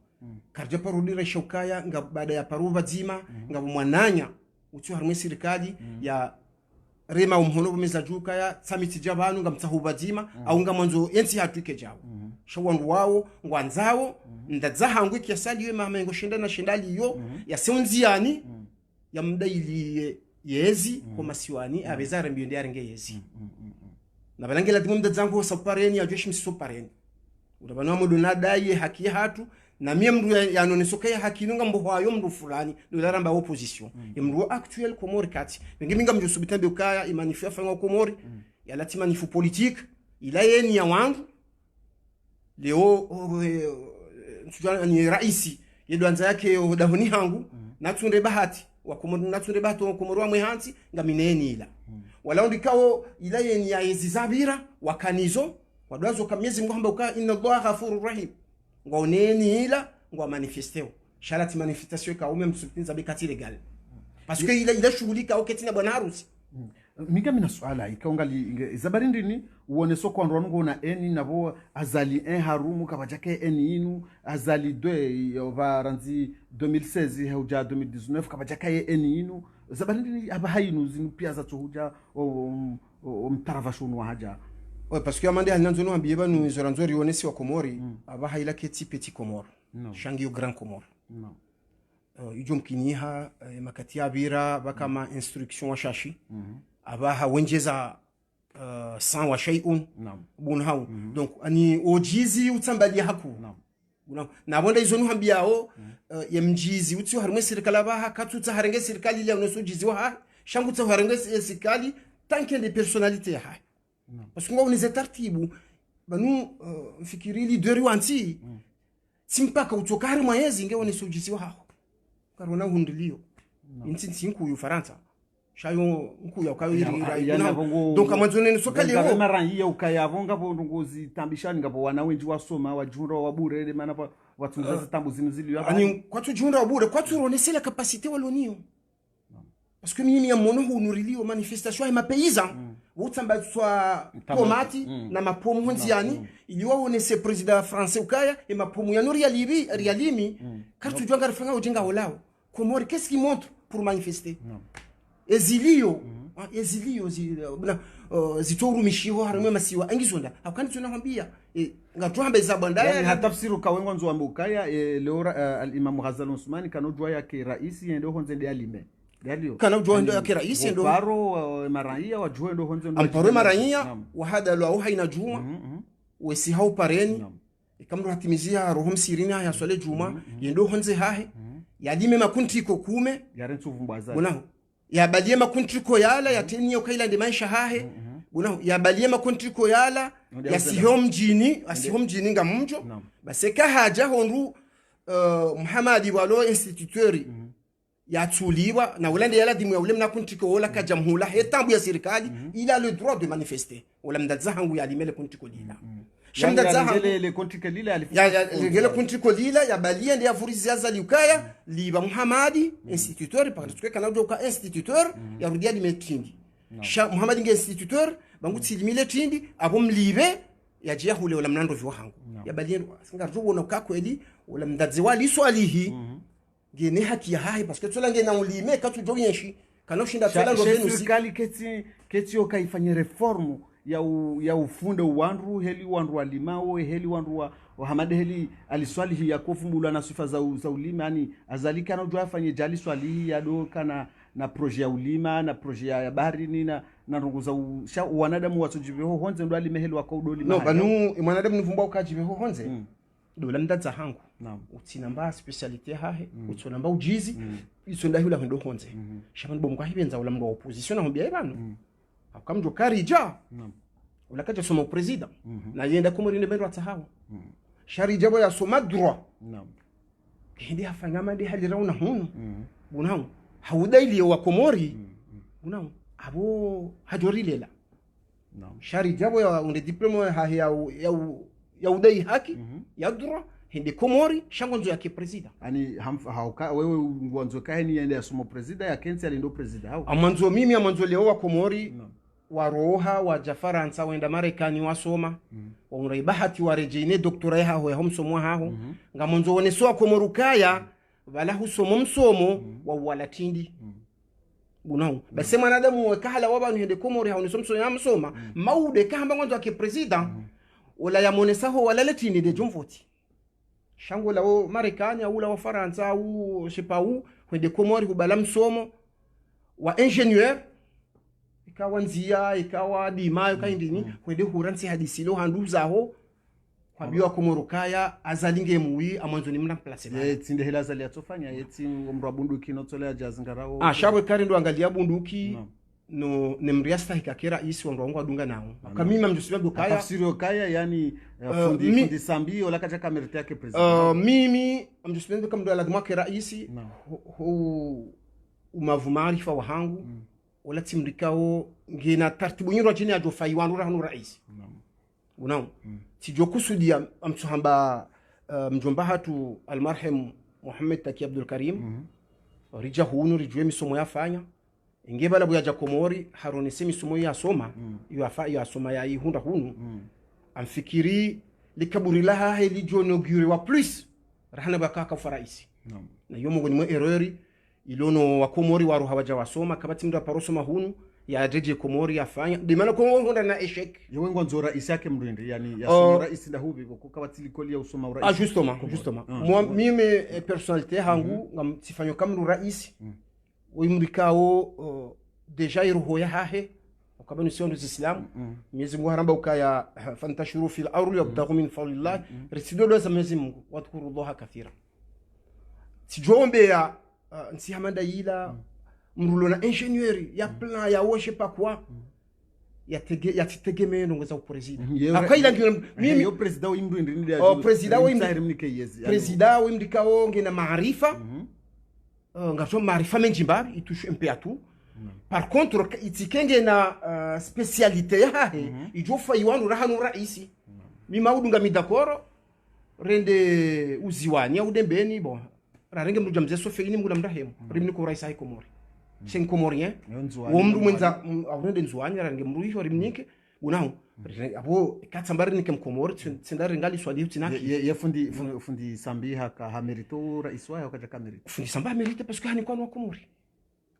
karja parudira shokaya nga baada ya paruva zima nga mwananya utu harmwe serikali ya rema umhono bumeza jukaya samiti jabanu nga mtahuba zima au nga mwanzo yensi hatuke jawo shawandu wao ngwanzawo ndazahangwe kiasali yema mamengo shindana shindali yo ya seunziani ya mdaili yezi kwa masiwani abezara mbio ndi arenge yezi na balangela dimu mdazangu sapareni ya jeshi msisopareni urabana mudu nadai haki hatu na mie mdu yanonesoka ya haki nunga mbohwayo mdu fulani dolaramba opposition mdu actuel Komori kati bengi minga mjo subitambe ukaya imanifia fanga Komori ya lati manifu politique ila yeni ya wangu leo ni raisi yedo anza yake dahoni hangu natunde bahati wa Komori natunde bahati wa Komori wa mwehanzi ngamineni ila wala ndikao ila yeni ya ezizabira wakanizo wadwazo kamyezi ngomba uka inna Allah ghafurur rahim ngoneni ila ngwa manifesteo sharati manifestation ka ume msupinza bekati legal parce que ila shughulika oketina bwana harusi migami na swala ikaungali zabarindi ni uone soko ndwa ngona eni nabo azali en harumu kabajake eni inu azali 2 varanzi 2016 hauja 2019 kabajake eni inu zabarindi ni abahayinu zinu pia za tuhuja mtaravashunu haja ouais parce que amande halinzo no ambiye banu zoranzo rionesi wa Komori abaha ila keti petit Komori shangi grand Komori ijo mkiniha makati abira bakama instruction wa shashi abaha wenjeza sans wa shay'un bunhau donc ani ojizi utambali haku na bonda izo no ambiao ya mjizi utio harmwe serikali abaha katuta harenge serikali ile unoso jizi wa shangu tsa haranga sikali tanke de personality hai parce que ngao ni taratibu banu fikiri leader wanti simpaka utokari mwezi ngeo ni sujisiwa hao karona hundilio inti nkuyu Faransa shayo nkuya ukawiri donc amanzone ni sokali yo marangia ukayavonga bongozi tambishani ngapo wana wenji wasoma wajura wabure maana watunza zitambu zinu ani kwatu jura wabure kwatu ronesela capacité walonio parce que mimi ya mono hunurilio manifestation ma paysan wotamba swa tomati na mapomu honziani iliwa onese president français ukaya et mapomu ya nori rialimi kartu jwanga rifanga ujinga holao Komori qu'est-ce qui montre pour manifester ezilio zitoru mishiho harume masiwa angizonda akandi tunakwambia ngatwamba izabandaya yani hatafsiru kawengo nzo ambukaya leora al-Imam Ghazali Usmani kanojwa yake rais yendo honze de alime dalio kana ujwa ndo yake rais yendo paro maraia wajua ndo honze ndo amparo maraia wahada lo haina juma wesi hau pareni ikamro hatimizia rohom sirina ya swale juma yendo honze hahe yadime makuntiko kume yarentu vumbwaza bona yabalie makuntiko yala yatenia ukaila ndi maisha hahe bona yabalie makuntiko yala yasihom jini ngamjo baseka haja honru Muhammadi walo institutori yatuliwa na ulande yala dimu ya ule mnakuntiko wala ka jamhula hetambu ya serikali ila le droit de manifester wala mdadzahangu yalimele kuntiko lila shamda zaha le kontiko lila ya kontiko lila ya balia ndi afurizi ya zaliukaya liba Muhammadi instituteur parce que kana doka instituteur ya rudia di metindi Muhammadi nge instituteur bangu tilimile tindi abom libe ya jia hule wala mnando vyo hangu ya balia singa rubo no kakweli wala mdadziwa liswalihi gene haki ya hai parce que tola ngena ulime katu joyenshi kana ushinda tola ngene serikali keti okaifanye reformu ya ufunde uwandu heli wandu walimao heli wandu wa hamade heli aliswalihi ya kofumbula na sifa za ulima yani azalika na ujua afanye jali swalihi ya doka na proje ya ulima na proje ya baharini na runguza wanadamu watojiveho honze ndo alime heli wakaudoli no banu mwanadamu nivumba ukajiveho honze dola mdadza hangu utinamba speciality hahe utsonamba ujizi isonda hula ndo honze shamani bomu kwa hibenza ula mndo opposition na hombia ibanu akamjo karija ulakaje soma president na yenda kumuri ne bendo atahawa shari jabo ya soma droit kindi hafanya mandi halira una hunu bunao haudaili wa komori bunao abo hajori lela shari jabo ya unde diploma ya udai haki ya droit hindi komori shangonzo yake president ani hauka wewe ngwanzo kaeni yende asoma president ya kensi alindo president hao amanzo mimi amanzo leo wa komori waroha wa Jafaransa wenda Marekani wasoma wa bahati warejine doktora yaho ya homsomo haho ngamonzo woneso akomorukaya wala husomo msomo wa walatindi bunao base mwanadamu wakahala wabanu hende komori hawo nisomso ya msoma maude kamba ngwanzo ake president wala ya monesaho wala letini de jumvoti shango lao Marekani au la wa Faransa au shepau hende komori hubala msomo wa ingenieur ikawa nzia ikawa dimayo kaindini kwende huransi hadisilo handuzaho kwa biwa komorokaya azalinge muwi amanzo ni mna place ba yetsinde hela zali atofanya yetsi omro bunduki notolea jazingarao shawe kari ndo angalia bunduki no nemriasta hikakera isi wangu adunga nao kamima mjosiba dokaya tafsiri kaya yani fundi sambi wala kaja kamerita yake president mimi mjosiba ndo kamdo aladuma kera isi umavu maarifa wa hangu wala timrikao ngina tartibu nyiro chini ya jofai wanura hanu rais unao tijo kusudia amtuhamba mjomba hatu almarhum Muhammad Taki Abdul Karim rija hunu rijwe misomo yafanya ingeba labu ya Jakomori harone semi somo ya soma ya soma ya ihunda hunu amfikiri likaburi laha heli jono gure wa plus rahana bakaka faraisi na yomo ngoni mo errori ilono wa Komori waru hawaja wasoma kabati mdo parosoma hunu ya jeje Komori afanya dimana Komori honda na eshek yewe ngonzo rais yake mrinde yani ya rais da hubi ko kabati likoli ya usoma rais justement mimi personnalité hangu ngam sifanyo kamru rais uimrikao deja iruho ya hahe ukabani siondo islam Mwenyezi Mungu haramba ukaya fantashuru fil ardi wabtaghu min fadlillah risidodo za Mwenyezi Mungu wadhkuru Allah kathira sijombe ya nsi hamanda ila mrulo na ingenieri ya plan ya woshe pa kwa ya titegemea ndongoza upresident akaila ndio mimi yo president wa imru ndini ya president wa imru president wa imru kao ngena maarifa ngato maarifa menjimba itushe mpeatu par contre itikenge na specialité yahe ijofa iwandu rahanu raisi mi maudunga midakoro rende uziwani au dembeni bon rarenge mruja mzee sofeini mgula mrahemu rimni ko raisa Komori sen komorien wo mru mwenza awrende nzuwani rarenge mruisho rimnike unao abo katsambari nike mkomori tsendari ngali swadi tinaki ye fundi sambiha ka hamerito raiswa ya kaja kamerito fundi samba merite parce que hani kwa no Komori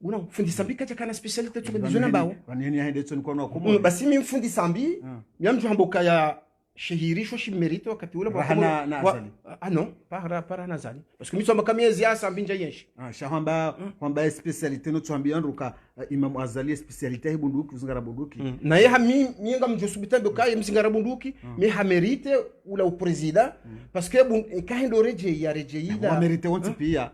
unao fundi sambi kaja kana specialité tu bizona bawo waneni hende tsoni kwa no Komori basi mi fundi sambi myamju hamboka ya shehirishwa shimerito wakati ule rahana na azali non para na azali parce que misoma kamiezi ya sambinja yenshi shahamba kwamba specialité no twambia nduka Imam Azali specialité he bunduki uzingara bunduki na ye hami mienga mjosubita doka ye mzingara bunduki mi hamerite ula upresident parce que kahindo reje ila merite wonti pia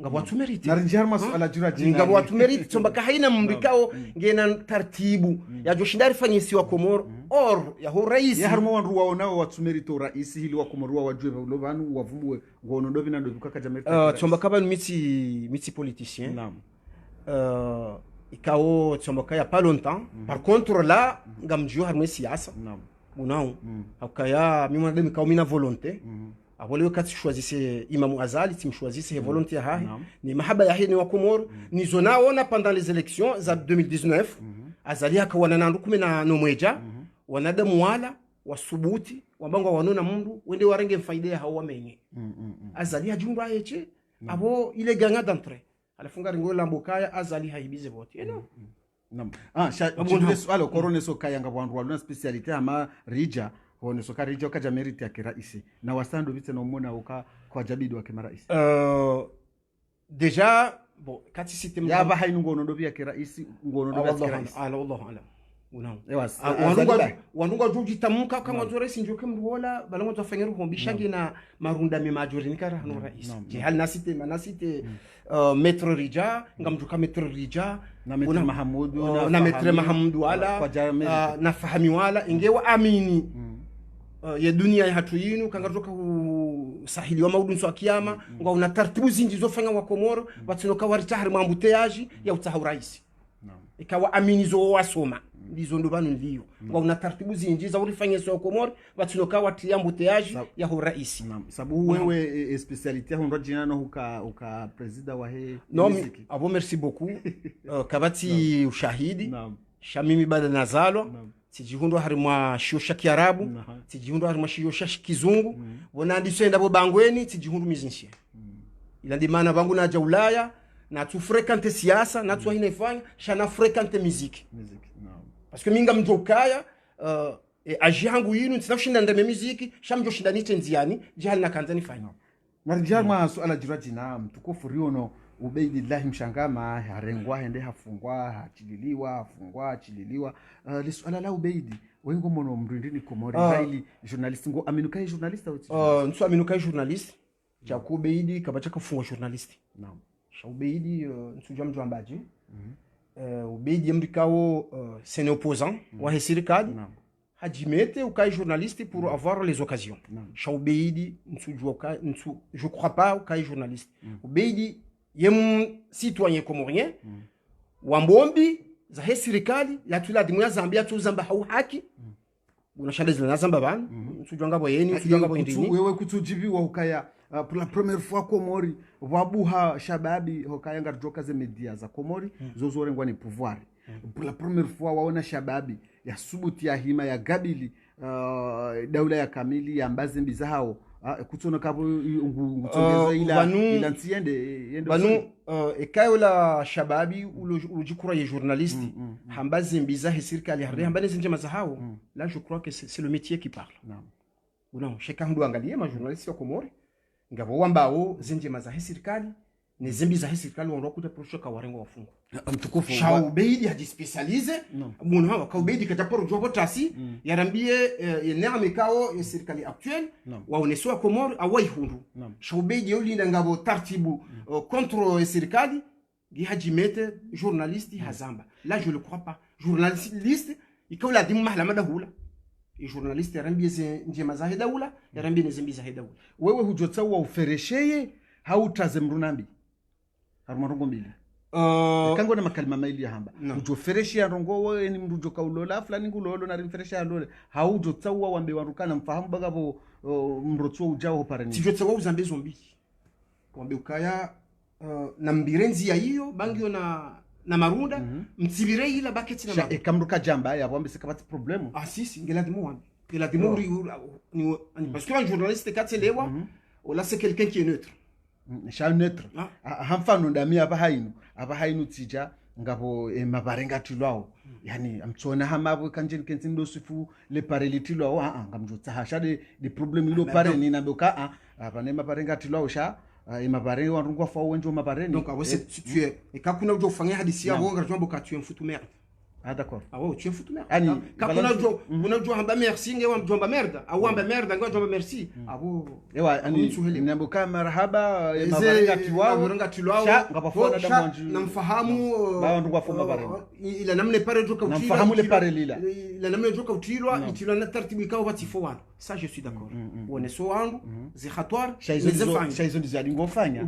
ngabo atumerite narinjar masala juraji ngabo atumerite somba kahaina mrikao ngena tartibu ya joshindari fanyisiwa Komoro or ya ho rais ya harmo wandu waonao watumerite rais hili wa Komoro wajue lo banu wavumwe ngono ndo bina ndo bukaka jamerite somba kaba miti politicien naam ikao somba kaya pas longtemps par contre là ngamjio harmo siasa naam unao akaya mimi mwana mikao mina volonté avole wakati choisissait Imam Azali timchoisissait volonté hahi ni mahaba yahi ni wa Komoro ni zona ona pendant les élections za 2019 Azali akawana na ndukume na nomweja wanada muwala wasubuti wambangwa wanona mundu wende warenge mfaide hao wamenye Azali ajumba yeche abo ile ganga d'entrée alafunga ringo lambokaya Azali haibize vote nam chidule swalo korone so kaya ngabwandu waluna specialité ama rija hone so karija kaja merite ya kiraisi na wasando bitse no mona uka kwa jabidi wa kiraisi déjà bon kati système ya ba hainu ngono ndo bya kiraisi ngono ndo bya kiraisi Allahu alam unao ewas wanunga juji tamuka kama zore sinjoke mruola balongo tafanyira hombishangi na marunda me majori nikara hano rais je hal nasite manasite metro rija ngamjuka metro rija na metro Mahamudu na metro Mahamudu ala na fahami wala ingewa amini ya dunia ya hatu yinu kangaroka sahili wa maudu nso akiyama nga una tartibu zinji zofanya wa Komoro watinoka waritahari mambuteaji ya utaha rais ikawa amini zo wasoma ndizo ndo banu ndio nga una tartibu zinji za urifanya so Komoro watinoka watia mbuteaji ya rais sababu wewe specialité hondo jina no uka president wa he non abo merci beaucoup kabati ushahidi shamimi bada nazalo tijihundo harimwa shiosha kiarabu tijihundo harimwa shiosha kizungu wona ndisenda bo bangweni tijihundo mizinshi ila ndimana bangu na Ulaya na tu fréquenter siasa na tu hinefanya shana fréquenter musique parce que minga mjokaya ajihangu yinu tsafshinda ndame musique shamjo shinda nite nziani jihal na kanzani fanya na rijama swala jiraji na mtukufu riono Ubeidillahi mshangama harengwa hende hafungwa hachililiwa hafungwa hachililiwa lisuala la Ubeidi wengo mono mrindini Komori haili journalist ngo aminukai journalist au nso aminukai journalist cha Ubeidi kabacha kafungwa journalist naam cha Ubeidi nso jamjo ambaje Ubeidi mrikao c'est opposant wa serikali hajimete ukai journaliste pour avoir les occasions cha Ubeidi nso je crois pas ukai journaliste Ubeidi yem citoyen comorien wambombi za he serikali ya tula dimu ya Zambia tu zamba hau haki unashanda zina zamba bana tujanga boyeni tujanga boyeni wewe kutujibiwa ukaya pour la première fois Komori wabuha shababi hokaya ngarjoka ze media za Komori zozore ngwa ni pouvoir pour la première fois waona shababi ya subuti ya hima ya gabili daula ya kamili ya mbazimbi za hao kutona kabo ngutongeza ila ntiende banu ekayo la shababi ulojikura ya journaliste hambazi mbiza serikali harre hambane zinje mazahao là je crois que c'est le métier qui parle non cheka ndo angalie ma journaliste wa Komori ngabo wambao zinje mazahi serikali ni zimbi za serikali wao kuta proshoka warengo wafungo mtukufu shau beidi haji specialize munu hawa ka beidi kataporo jobo tasi yarambie neame kao serikali actuelle waoneswa Komori awai hundu shau beidi yolinda ngabo tartibu contre serikali gihajimete journaliste hazamba là je le crois pas journaliste ikaula dimu mahlama dahula journaliste yarambiye njema za hedawula yarambiye nezimbi za hedawula wewe hujotsa wa uferesheye hautaze mrunambi harumarongo mbili kango na makalima maili ya hamba ujofereshi ya rongo wewe ni mrujo kaulola fulani ngulolo na rimfereshi ya lole haujotsa wa wambe warukana mfahamu bagabo mrotso ujao parani tijotsa wa uzambe zombi wambe ukaya na mbirenzi ya hiyo bangio na marunda mtsibire ila baketi na marunda kamruka jamba ya wambe sikapati problemu si ngeladimu wambe ngeladimu ni parce que un journaliste katelewa ou là c'est quelqu'un qui est neutre neutre hamfano ndami aba hainu tija ngabo mabarenga tilwao yani amtsona hamabo kanjeni kentsindo sifu le pareliti lwao ngamjotsa hasha de problem ilo pare ni naboka aba ne mabarenga tilwao sha mabarenga wanrungwa fa wenjo mabareni donc si tu es et quand kuna ujo fanya hadisi ya bonga jombo ka tu es foutu merde d'accord tu es foutu merde quand kuna ujo hamba merci ngewa mjomba merda au hamba merda ngewa jomba merci ewa ani naboka marhaba mabarenga tilwao ngapafona damu namfahamu bawanrungwa fa mabarenga ila namne pare joka utira namfahamu le pare lila ila namne joka utirwa itila na tartibu ikawa batifo wana ça je suis d'accord on est so wangu zikhatwar shaizo ndizali ngofanya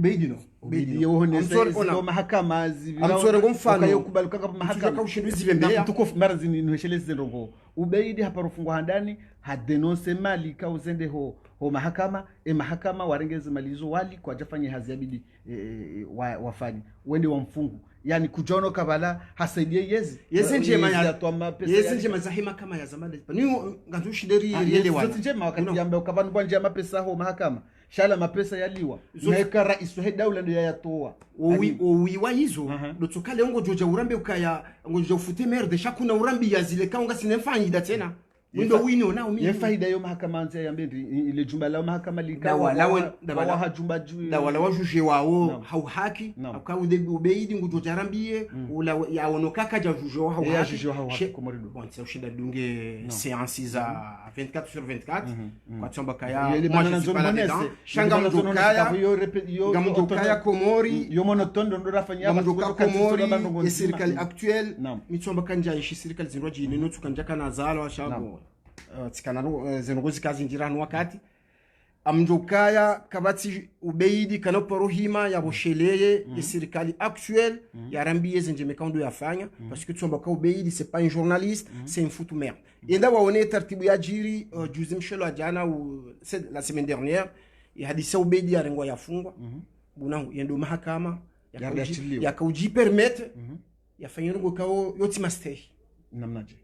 ubedi yohone zo mahakama amsore ngomfano yokubaluka kwa mahakama ushinduzi bembea tukofu mara zinwesheleze rongo ubedi hapa rufungwa handani hadenonse mali ka uzende ho mahakama mahakama warengeze malizo wali kwa jafanye haziabidi wafanye wende wa mfungu yani kujono kabala hasaidie yezi njema ya toa pesa yezi njema zahima kama ya zamani ni ngandushideri yele wala yezi njema wakati ambaye ukabanu kwa njema pesa ho mahakama shala mapesa yaliwa meka rais wa daula ndio yatoa owiwa hizo dotokale ngo joja urambe ukaya ngo joja ufute merde shakuna urambi yazile kaunga sinemfanyida tena ndio wino nao mimi faida yo mahakama anza yambendi ile jumba la mahakama likawa dawa hajumba juu dawa wajuje wao hau haki akau de ubeidi ngujo jarambie ula yaonoka kaja juje wao haki komorido bon c'est ushinda dunge séance za 24 sur 24 kwa chamba kaya shanga mdukaya ngamdukaya komori yo monotondo ndo rafanya ngamduka komori ya serikali actuelle michomba kanja ishi serikali zinroji nino tukanja na zalo shago tsikana zengozi kazi njirano wakati amjokaya kabati ubeidi kanoporohima ya bosheleye ya serikali actuelle ya rambiye zenjeme kando yafanya parce que tsomba ka ubeidi c'est pas un journaliste c'est un foutu merde enda waone tartibu ya jiri juzi mshelo ajana ou la semaine dernière ya hadisa ubeidi ya rengwa yafungwa bunangu yendo mahakama ya kauji permettre ya fanyiro kao yoti mastay namnaje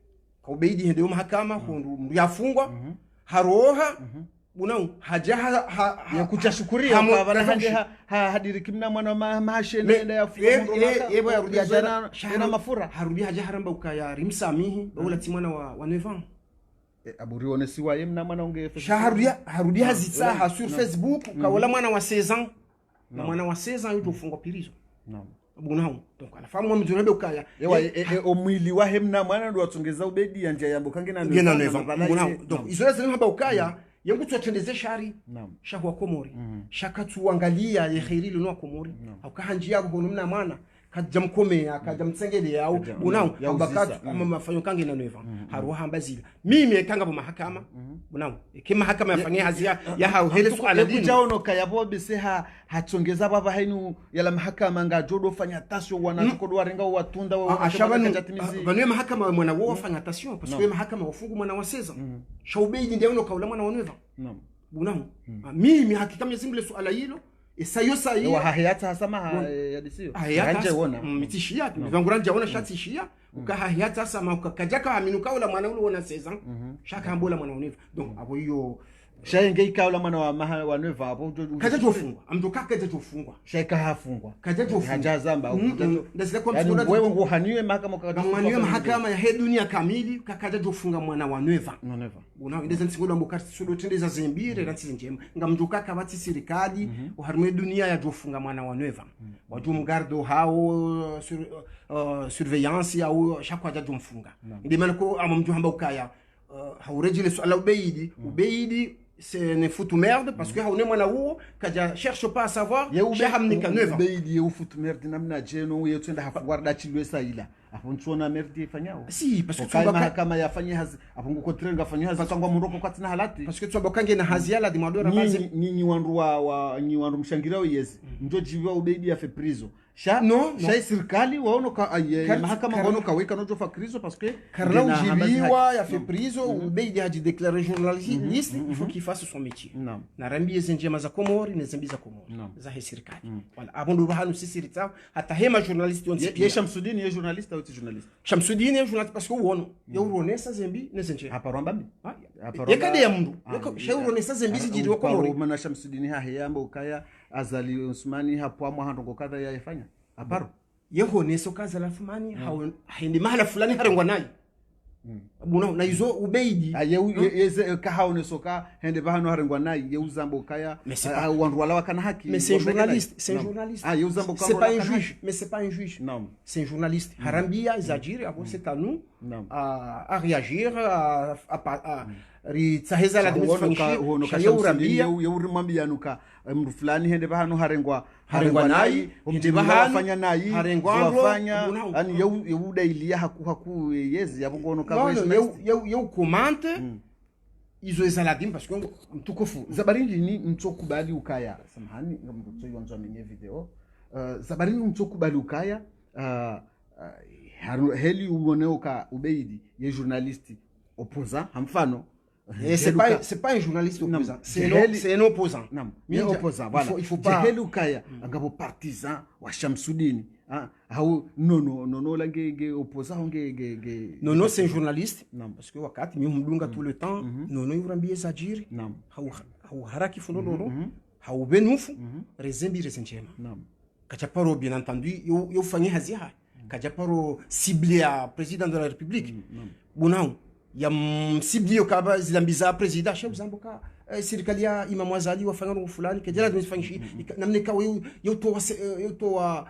kwa ubeidi hende mahakama hundu yafungwa haroha bunau haja ya kuchashukuria kwa bana hadiri kimna mwana mahashe nenda ya ebo yarudi jana na mafura harudi haja haramba ukaya rimsamihi bawula timwana wa 9 ans aburi onesiwa yemna mwana unge harudi hazitsa sur Facebook kawala mwana wa 16 ans na mwana wa 16 ans yofungwa pirizo bunau donc alafamu mjurabe ukaya ewa omwili wa hemna mwana ndo atongeza ubedi anja yambo kange na bunau donc izola zina haba ukaya yangu tuatendeze shari shahwa komori shakatuangalia ye khairilo no komori akahanjia ngo mna mwana kajamkome akajamtsengele au bunau abakatu kama mafanyo kange na neva haruha hambazila mimi kanga bo mahakama bunau kima mahakama yafanyia hazia ya hao hele swala dini kujaono kayabo bise hatongeza baba hainu yala mahakama ngajodo fanya tasyo wanachoko warenga watunda wa banwe mahakama mwana wo fanya tasyo parce que mahakama wafungu mwana wa 16 shaubeidi ndio ono kaula mwana wa 9 bunau mimi hakika mzimble swala hilo isayo sayi wa hayata hasama yadisio anje wona mitishia nguranja wona shatishia ukahayata sama ukakajaka aminuka ula mwana ule wona 16 shaka ambola mwana univa donc abo hiyo shaenge ikaula mwana wa 9 hapo kaja tofungwa amtoka kaja tofungwa shaika hafungwa kaja tofungwa hajazamba ndasika kwa mfuna wewe nguhaniwe mahakama kakadufungwa mahakama ya he dunia kamili kakaja tofunga mwana wa 9 una ndeza nsingola mbokati sudo tendeza zembire ranti njema ngamjuka kabati serikali uharime dunia ya jofunga mwana wa 9 waju mgardo hao surveillance au shakwa jajo mfunga ndimana ko amamju hamba ukaya haurejile swala ubeidi c'est ne foutu merde parce que haone mwana huo kaja cherche pas à savoir shahamnika neva beidi ufutu merde namna jeno yetwenda hafuwarda chilwe saila apo ntsona merde ifanyao si parce que tsomba kama yafanye hazi apo nguko trenga fanye hazi tsangwa muroko kwatina halati parce que tsomba kange na haziala di madora baze nyinyi wandu wa nyinyi wandu mshangirao yezi ndio jiwa ubeidi ya feprizo no serikali waono ka mahakama waono kaweka nojo fa krizo parce que Carla ujibiwa ya fait prison ubeidi haji déclarer journaliste il faut qu'il fasse son métier na rambi zenjema za Komori na zambi za Komori za serikali voilà abondu bahanu sisi rita hata hema journaliste on ye Shamsudini ye journaliste ou journaliste Shamsudini ye journaliste parce que uono ya uronesa zembi ne zenje aparomba yakade ya mundu uronesa zembi zijiri wa Komori mana Shamsudini ha yambo kaya azali Usmani hapo amwa handongo kadha yafanya aparo yeho neso kaza la fumani haindi mahala fulani harengwa nayi buna na izo ubeidi yeze ka haone soka hende bahano harengwa nayi yeuzambo kaya wandu wala wakana haki mais c'est journaliste yeuzambo c'est pas un juge mais c'est pas un juge non c'est un journaliste harambia izajiri abo c'est à nous à réagir à ritsaheza la dimifanishi yeurambia yeurimwambia nuka mru fulani hende bahano harengwa nayi umjibafanya nayi wafanya yani yeuda ilia haku yezi yabongono kama yeu commente izo ezaladim parce que mtukufu zabarindi ni mtokubali ukaya samahani ngamtso yonzwa menye video zabarindi mtokubali ukaya heli uoneo ka ubeidi ye journaliste opposant hamfano c'est pas un journaliste opposant, c'est un opposant. Non, mais opposant, voilà. Il faut pas Helukaya ngabo partisan wa Shamsudini. Hao non lange opposant nge non c'est un journaliste parce que wakati mi mdunga tout le temps non yurambie sajiri hao haraki funoloro hao benufu rezembi resenchema kachaparo bien entendu yo fanyi hazia kachaparo ciblé à président de la République bunao ya msiblio kaba zilambiza president shebu zamboka serikali ya Imam Azali wafanya fulani kejela tumefanyishi namne ka yotoa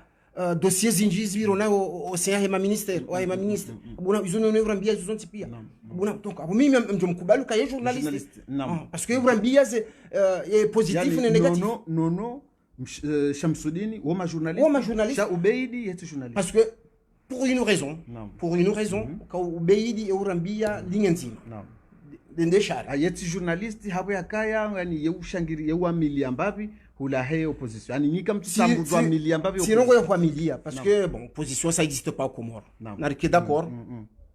dossier zinjizi biro nao osia hema minister wa hema minister buna izono ne urambia izonti pia buna donc abo mimi mjomkubali ka journaliste parce que urambia est positif et négatif non Shamsudini woma journaliste cha ubeidi yetu journaliste parce que pour une raison ka ubeidi eurambia lingenzima dendeshara ayeti journaliste habo yakaya yani yeushangiri yeuamilia mbavi hula he opposition yani nika mtisambu zwa milia mbavi sirongo ya familia parce que bon opposition ça existe pas au Comores na rike d'accord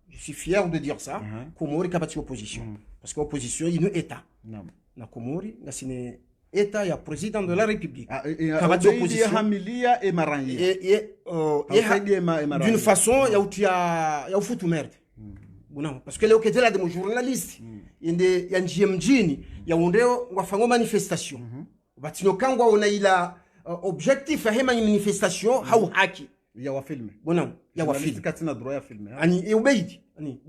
je suis fier de dire ça Comores kapati opposition parce que opposition il est état na Comores na sine état ya président de la République kabati opposition familia et maranye d'une façon ya ufutu merde parce que leo ketela de journaliste inde ya mjini ya undeo wafango manifestation batino kangwa ona ila objectif ya hema manifestation hau haki ya wa filme ya wa filme katina droit ya filme ani ubeidi ani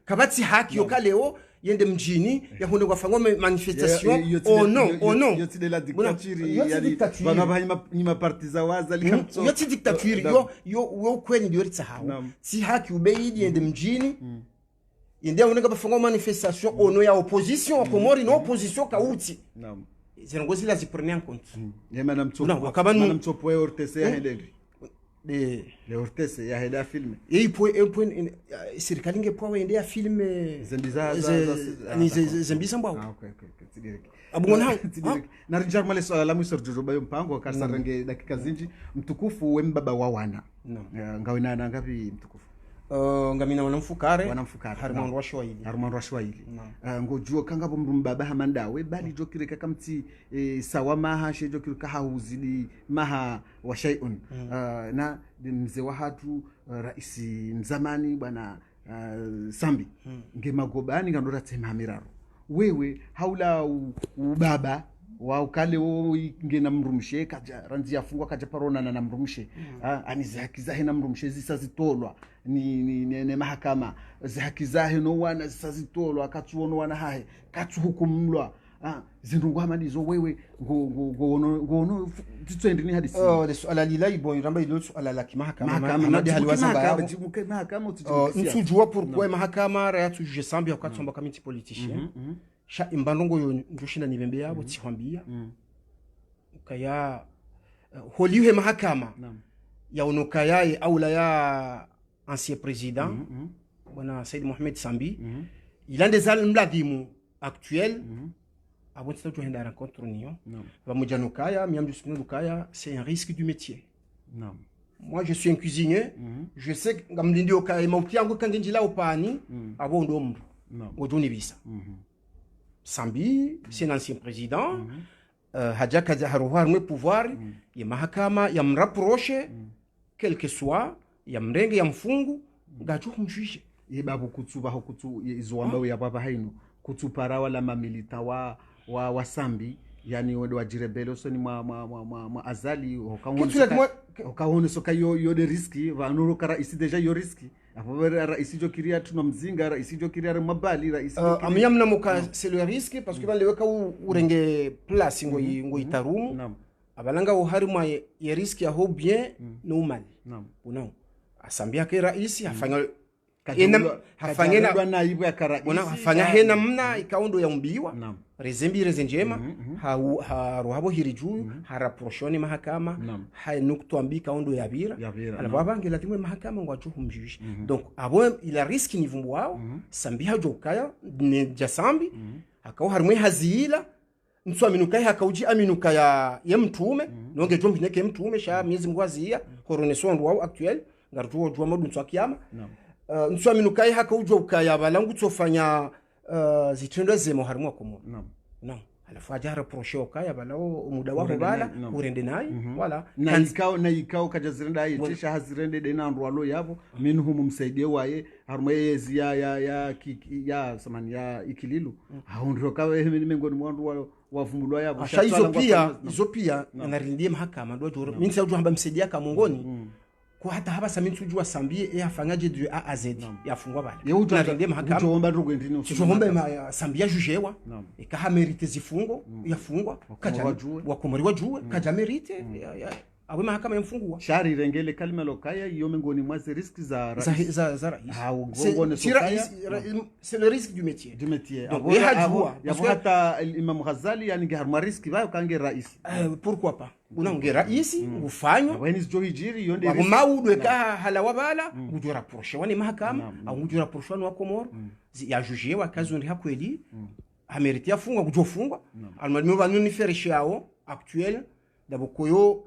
kabati haki yoka leo yende mjini ya hunde wafango manifestation non yoti de la dictature yani bana bahima nyima partiza waza likamto yoti dictature yo kweni ndio ritsahawo si haki ubeidi yende mjini yende unega bafango manifestation ono ya opposition wa Komori no opposition kauti zinongozi la ziprene en compte madame Tsopo RTC ya hedegri le RTC ya heda filme point serikali ngepo wende ya filme zembiza mbao okay tidiriki abungona na rijarmale swala la mwisho jojoba yo mpango kasarenge dakika zinji mtukufu wembaba wa wana ngawina na ngapi mtukufu ngamina wanamfukare harman rwashwaili ngojua kanga bo mbaba hamandawe bali jokireka kamti sawa maha she jokireka hauzidi maha wa shay'un na mzee wa hatu raisi mzamani bwana Sambi ngemagobani ngandora tema miraro wewe haula ubaba wa ukale wo ngena mrumshe kaja ranzi yafungwa kaja parona na mrumshe anizi zahe na mrumshe zisazitolwa ni mahakama zihaki zahe no wana zisazitolwa akatuono wana hahe katu hukumlwa zindungu hamadizo wewe ngono titwendi ni hadisi swala lilai boy ramba ilo swala la kimahakama nadi haliwaza mahakama utujua pourquoi mahakama ya tujue Sambi wakati somba committee politicien sha imbandongo yo njoshinda nivembe yabo tihwambia kaya holiwe mahakama ya unoka yae au la ya ancien président bwana Said Mohamed Sambi il a des mladimu actuel avant de se rendre à rencontre niyo va mujanukaya miamdu sunukaya c'est un risque du métier. Moi je suis un cuisinier je sais ngamlindi okaya mauti yangu kanginjila opani abo ndo mtu ngojuni bisa Sambi c'est un ancien président haja kaja haruhar mwe pouvoir ya mahakama ya mrapproche quel que soit ya mrenge ya mfungu ngacho kumjuishe yebabu kutsuba ho kutsu izwamba ya baba haino kutsupara wala mamilita wa Sambi yani wa jirebelo so ni mwa azali hokaone soka yo de riski vanuro kara isi deja yo riski apo raisi jo kiria tuna mzinga raisi jo kiria mabali raisi amiyamna muka c'est le risque parce que baleweka urenge place ngo itarumu abalanga uhari mwa ye riski ya ho bien no mal unao asambia ke raisi afanya hafanya hena mna ikaundo ya mbiwa rezembi rezenjema haruhabo hiriju haraproshoni mahakama hainuktuambi kaundo ya bira alababange latimwe mahakama ngwacho humjuishi donc abo ila riski ni vumbu wao Sambi hajokaya ne jasambi hakao harmwe hazila nso aminukai hakauji aminuka ya mtume nonge jombi neke mtume sha miezi ngwazia koroneson wao actuel ngarutuo jwa modu nso akiyama nso aminukai hakaujwa ukaya balangu tsofanya zitendo zemo harimo komo no alafu aja reproche okaya balao muda wao bala urende naye wala na ikao kaja zirenda yitisha hazirende dena ndwalo yabo minhum msaidie waye harimo yezi ya samani ya ikililu haundro kawe mengoni mwandu wavumbulwa yabo hizo pia narindie mahakama ndo mimi sasa ujua msaidia kama mongoni kwa hata haba samintu jua Sambi afanyaje de A à Z yafungwa bale tunarinde mahakama tuomba ndugu ndini tuomba Sambi jugewa ikaha merite zifungo yafungwa kaja wakomoriwa juu kaja merite awe mahakama yamfungwa shari rengele kalima lokaya iyo mengoni mwazi riski za rais c'est le risque du métier donc hata Imam Ghazali yani harma riski bayo kange rais pourquoi pas unange rais ufanywa weni jo hijiri yonde riski maudu ka halawa bala ujura poroshe wani mahakama au ujura poroshe wani wakomoro ya jugewa kazi ndi hakweli amerite yafungwa kujofungwa almalimo banuni fereshi yao actuel dabokoyo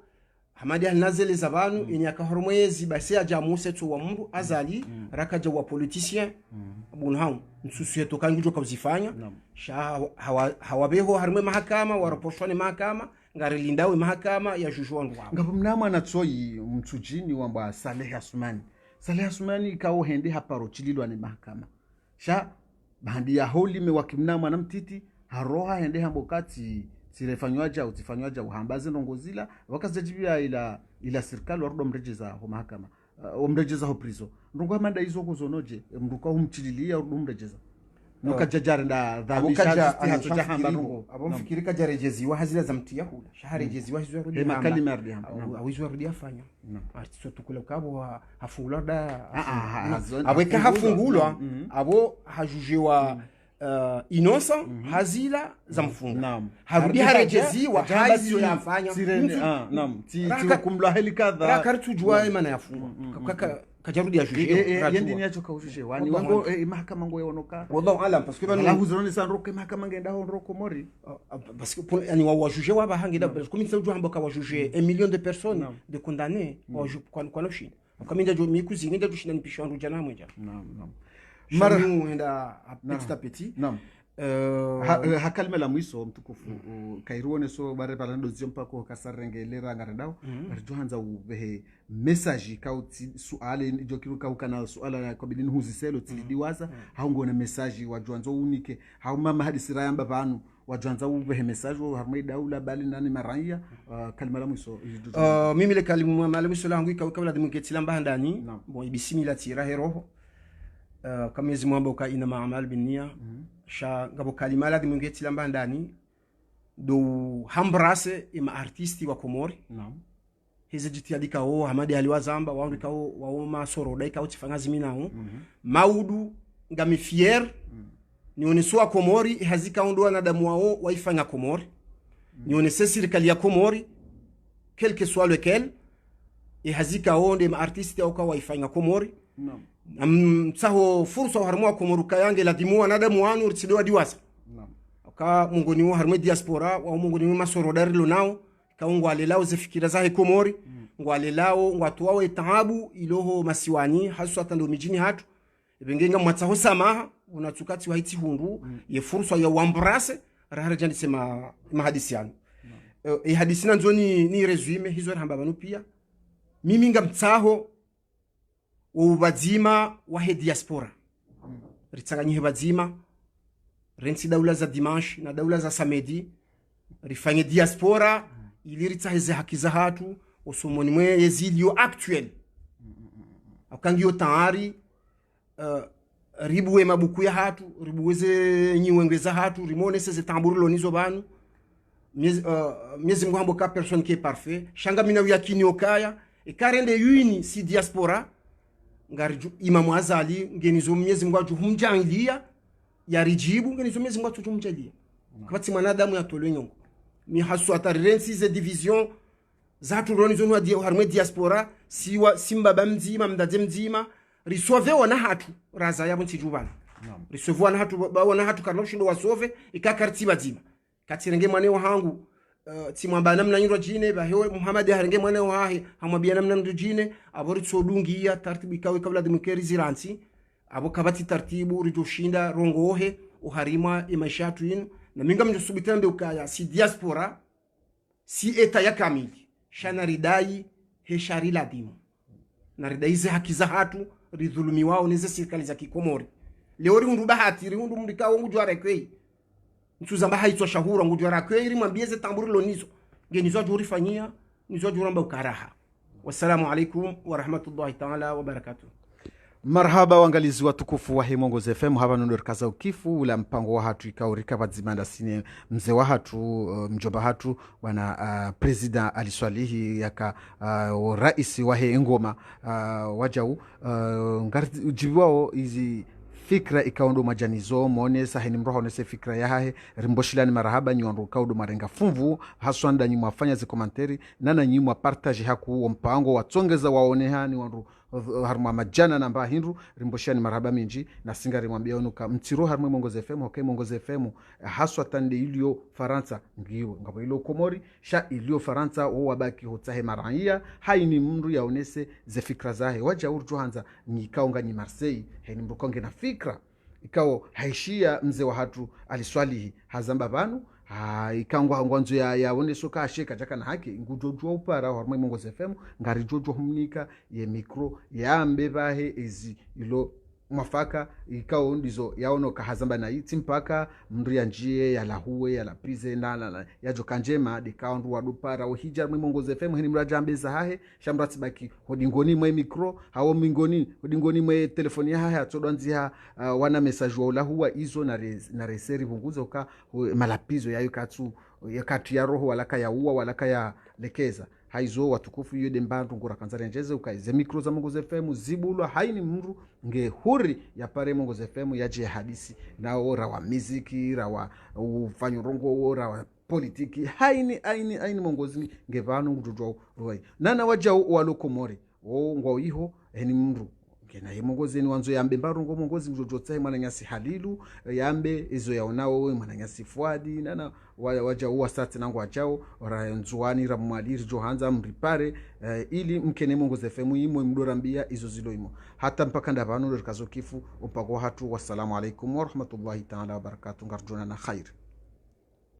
hamadi alnazele zabanu inyaka hormoyezi basi ajamuse tu wa mundu azali rakaja wa politicien bunham nsusuye tokangijo kabzifanya sha hawabeho harme mahakama waraposhwane mahakama ngarilindawe mahakama ya jujwa ndwa ngapo mnama na tsoyi mtsujini wamba Saleh Asmani kawo hende haparo chililwa ni mahakama sha bandi ya holi me wakimnama na mtiti haroha hende hambokati tifanywaja uhambaze ndongozila wakazajibia ila serikali warudo mrejeza ho mahakama omrejeza ho prizo ndongo manda izo kuzonoje mruka humchililia warudo mrejeza nuka jajare nda dhamisha hato jahamba ndongo abomfikiri kajarejeziwa hazila za mtia hula shaharejeziwa hizo rudi hamba makali mardi hamba awizo rudi afanya artisto tukula kabo hafungulwa da abweka hafungulwa abo hajujewa innocent hazila za mfungo harudi harejeziwa hazi yafanya kumla helikadha rakartujwa imana yafungwa kajarudi ya juge yendini yacho kaujuje wani wango mahakama ngo yonoka wallahu alam parce que banu la huzuroni sanroke mahakama ngenda ho ndroko mori parce que yani wa juge wa bahangida parce que comme ça ujua mboka wa juge 1 million de personnes de condamnés kwa noshina kama ndio mikuzi ndio tushina nipisho ndo jana mmoja mara enda petit à petit hakalme la mwiso mtukufu kairuone so bare palando ziompa ko kasarengelera ngaredao barjohanza ubehe message kauti suale jokiru kaukana suala kwa bidini huziselo tilidiwaza haungone message wajwanzo unike haumama hadisi rayamba banu wajwanza ubehe message harmai daula bali nani maraya kalma la mwiso mimi le kalimu la mwiso langu kabla dimuketila mbandani bon bisimila tira heroho kama Mwenyezi Mungu ka ina maamal binnia sha ngabo kalima la dimungeti lamba ndani do hambrase ima artisti wa Komori hizi jitiadika o Hamadi aliwazamba waandika o ma soro daika utifanga ziminao maudu ngami fier nioneswa Komori hazika ondoa na damu wao waifanya Komori nionese serikali ya Komori quel que soit lequel hazika onde ma artiste au kwa waifanya Komori msaho fursa harmwa Komori kayange la dimu na damu wanu ritsido diwasa ka mungoni wa harmwe diaspora wa mungoni masoro darilo nao kaungwa lelao zifikira zahe Komori ngwalelao ngwatuwawe taabu iloho masiwani hasu atando mijini hatu bengenga mwatsaho samaha unatsukati wa hiti hundu ye fursa ya wambrase rahara jani sema mahadisi yanu hadisi na nzoni ni resume hizo hamba banu pia mimi ngamtsaho ubadzima wa he diaspora ritsanganye he badzima rensi daula za dimanche na daula za samedi rifanye diaspora ili ritaheze haki za hatu osomoni mwe yezilio actuel akangio taari ribuwe mabuku ya hatu ribuweze nyiwengeza hatu rimone seze tamburulo nizo banu miezi mgambo ka personne qui est parfait shanga mina yakini okaya ekarende yuni si diaspora ngarju imamu azali ngenizo miezi mgwaju humjangilia ya rijibu ngenizo miezi mgwaju humjangilia kwati mwanadamu yatolwe nyongo mi hasu atarirensi ze division zatu roni zonu wa harmwe diaspora siwa simba bamzima mdaje mzima risove wana hatu raza yabo ntijubana risove wana hatu wana hatu karno shindo wasove ikakarti bazima katirenge mwane wangu timwamba namna nyiro jine bahewe Muhammad harenge mwane wahe hamwabia namna ndo jine abori tsodungia tartibu ikawe kabla de mukeri ziransi abo kabati tartibu rijoshinda rongohe uharima imashatu yin na minga mjosubitana ukaya si diaspora si eta ya kamili shana ridai heshari la dimu na ridai ze haki za hatu ridhulumi wao nize serikali za Kikomori leo hundu bahati hundu mlikao ngujwara kwei ntuza mba haitwa shahura ngujwara kwei rimwambie ze tamburilo nizo ngenizo juri fanyia nizo juramba ukaraha. Wassalamu alaikum wa rahmatullahi ta'ala wa barakatuh. Marhaba wangalizi watukufu wa Mongozi FM haba nundorikaza ukifu ula mpango wa hatu ikaurika vadzimanda sine mze wa hatu mjomba hatu wana President aliswalihi yaka raisi wa ngoma wajau jibiwao izi fikra ikaondo majanizo mone sahini mroho nese fikra ya hahe rimboshilani marahaba nyuandu kaudo marenga fumvu haswanda nyimu wafanya zi komanteri nana nyimu wa partage haku mpango watongeza waoneha ni wandu harma majana na mba hindu rimboshilani marahaba minji na singa rimwambia unuka mtiro harma Mongozi FM hoke Mongozi FM haswa tande ilio Faransa ngiyo ngabo ilio Komori sha ilio Faransa wabaki hotahe marahia haini mndu ya onese ze fikra zahe waja urju hanza nikaonga ni Marseille heni mrukonge na fikra ikao haishia mze wa hatu aliswalihi hazamba banu ikangwa ngwanzo ya oneso ka sheka jaka na haki ngujojwa upara harma Mongozi FM ngari jojo humnika ye mikro ya mbebahe ezi ilo mwafaka ikao ndizo yaono kahazamba na iti mpaka mndu ya njie ya lahuwe ya lapize na ya jokanjema dikao ndu wadupara uhija Mongozi FM hini mrajambeza hahe shamrati baki hodingoni mwe mikro hao mingoni hodingoni mwe telefoni hahe atodwanzia wana message wa ulahuwa izo na reseri vunguzo ka malapizo ya yukatu ya roho walaka ya uwa walaka ya lekeza haizo watukufu yode mbandu ngura kanzari njeze ukaize mikro za Mongozi FM zibulwa haini mndu nge huri ya pare Mongozi FM yaje hadisi na ora wa muziki rawa ufanyo rongo ora wa politiki haini Mongozi nge vanu ngujojwa roi nana wajao walo Komori ngwa iho eni mndu kena ye Mongozi ni wanzo yambe mbarungo Mongozi mjojotsa mwana nyasi halilu yambe izo yaonao mwana nyasi fuadi nana waja uwa sati nangu wajao ora nzuwani ramwaliri johanza mripare ili mkene Mongozi FM imo mdorambia izo zilo imo hata mpaka ndabanu rikazo kifu umpago hatu. Wassalamu alaikum wa rahmatullahi ta'ala wa barakatuh ngarjuna na khair.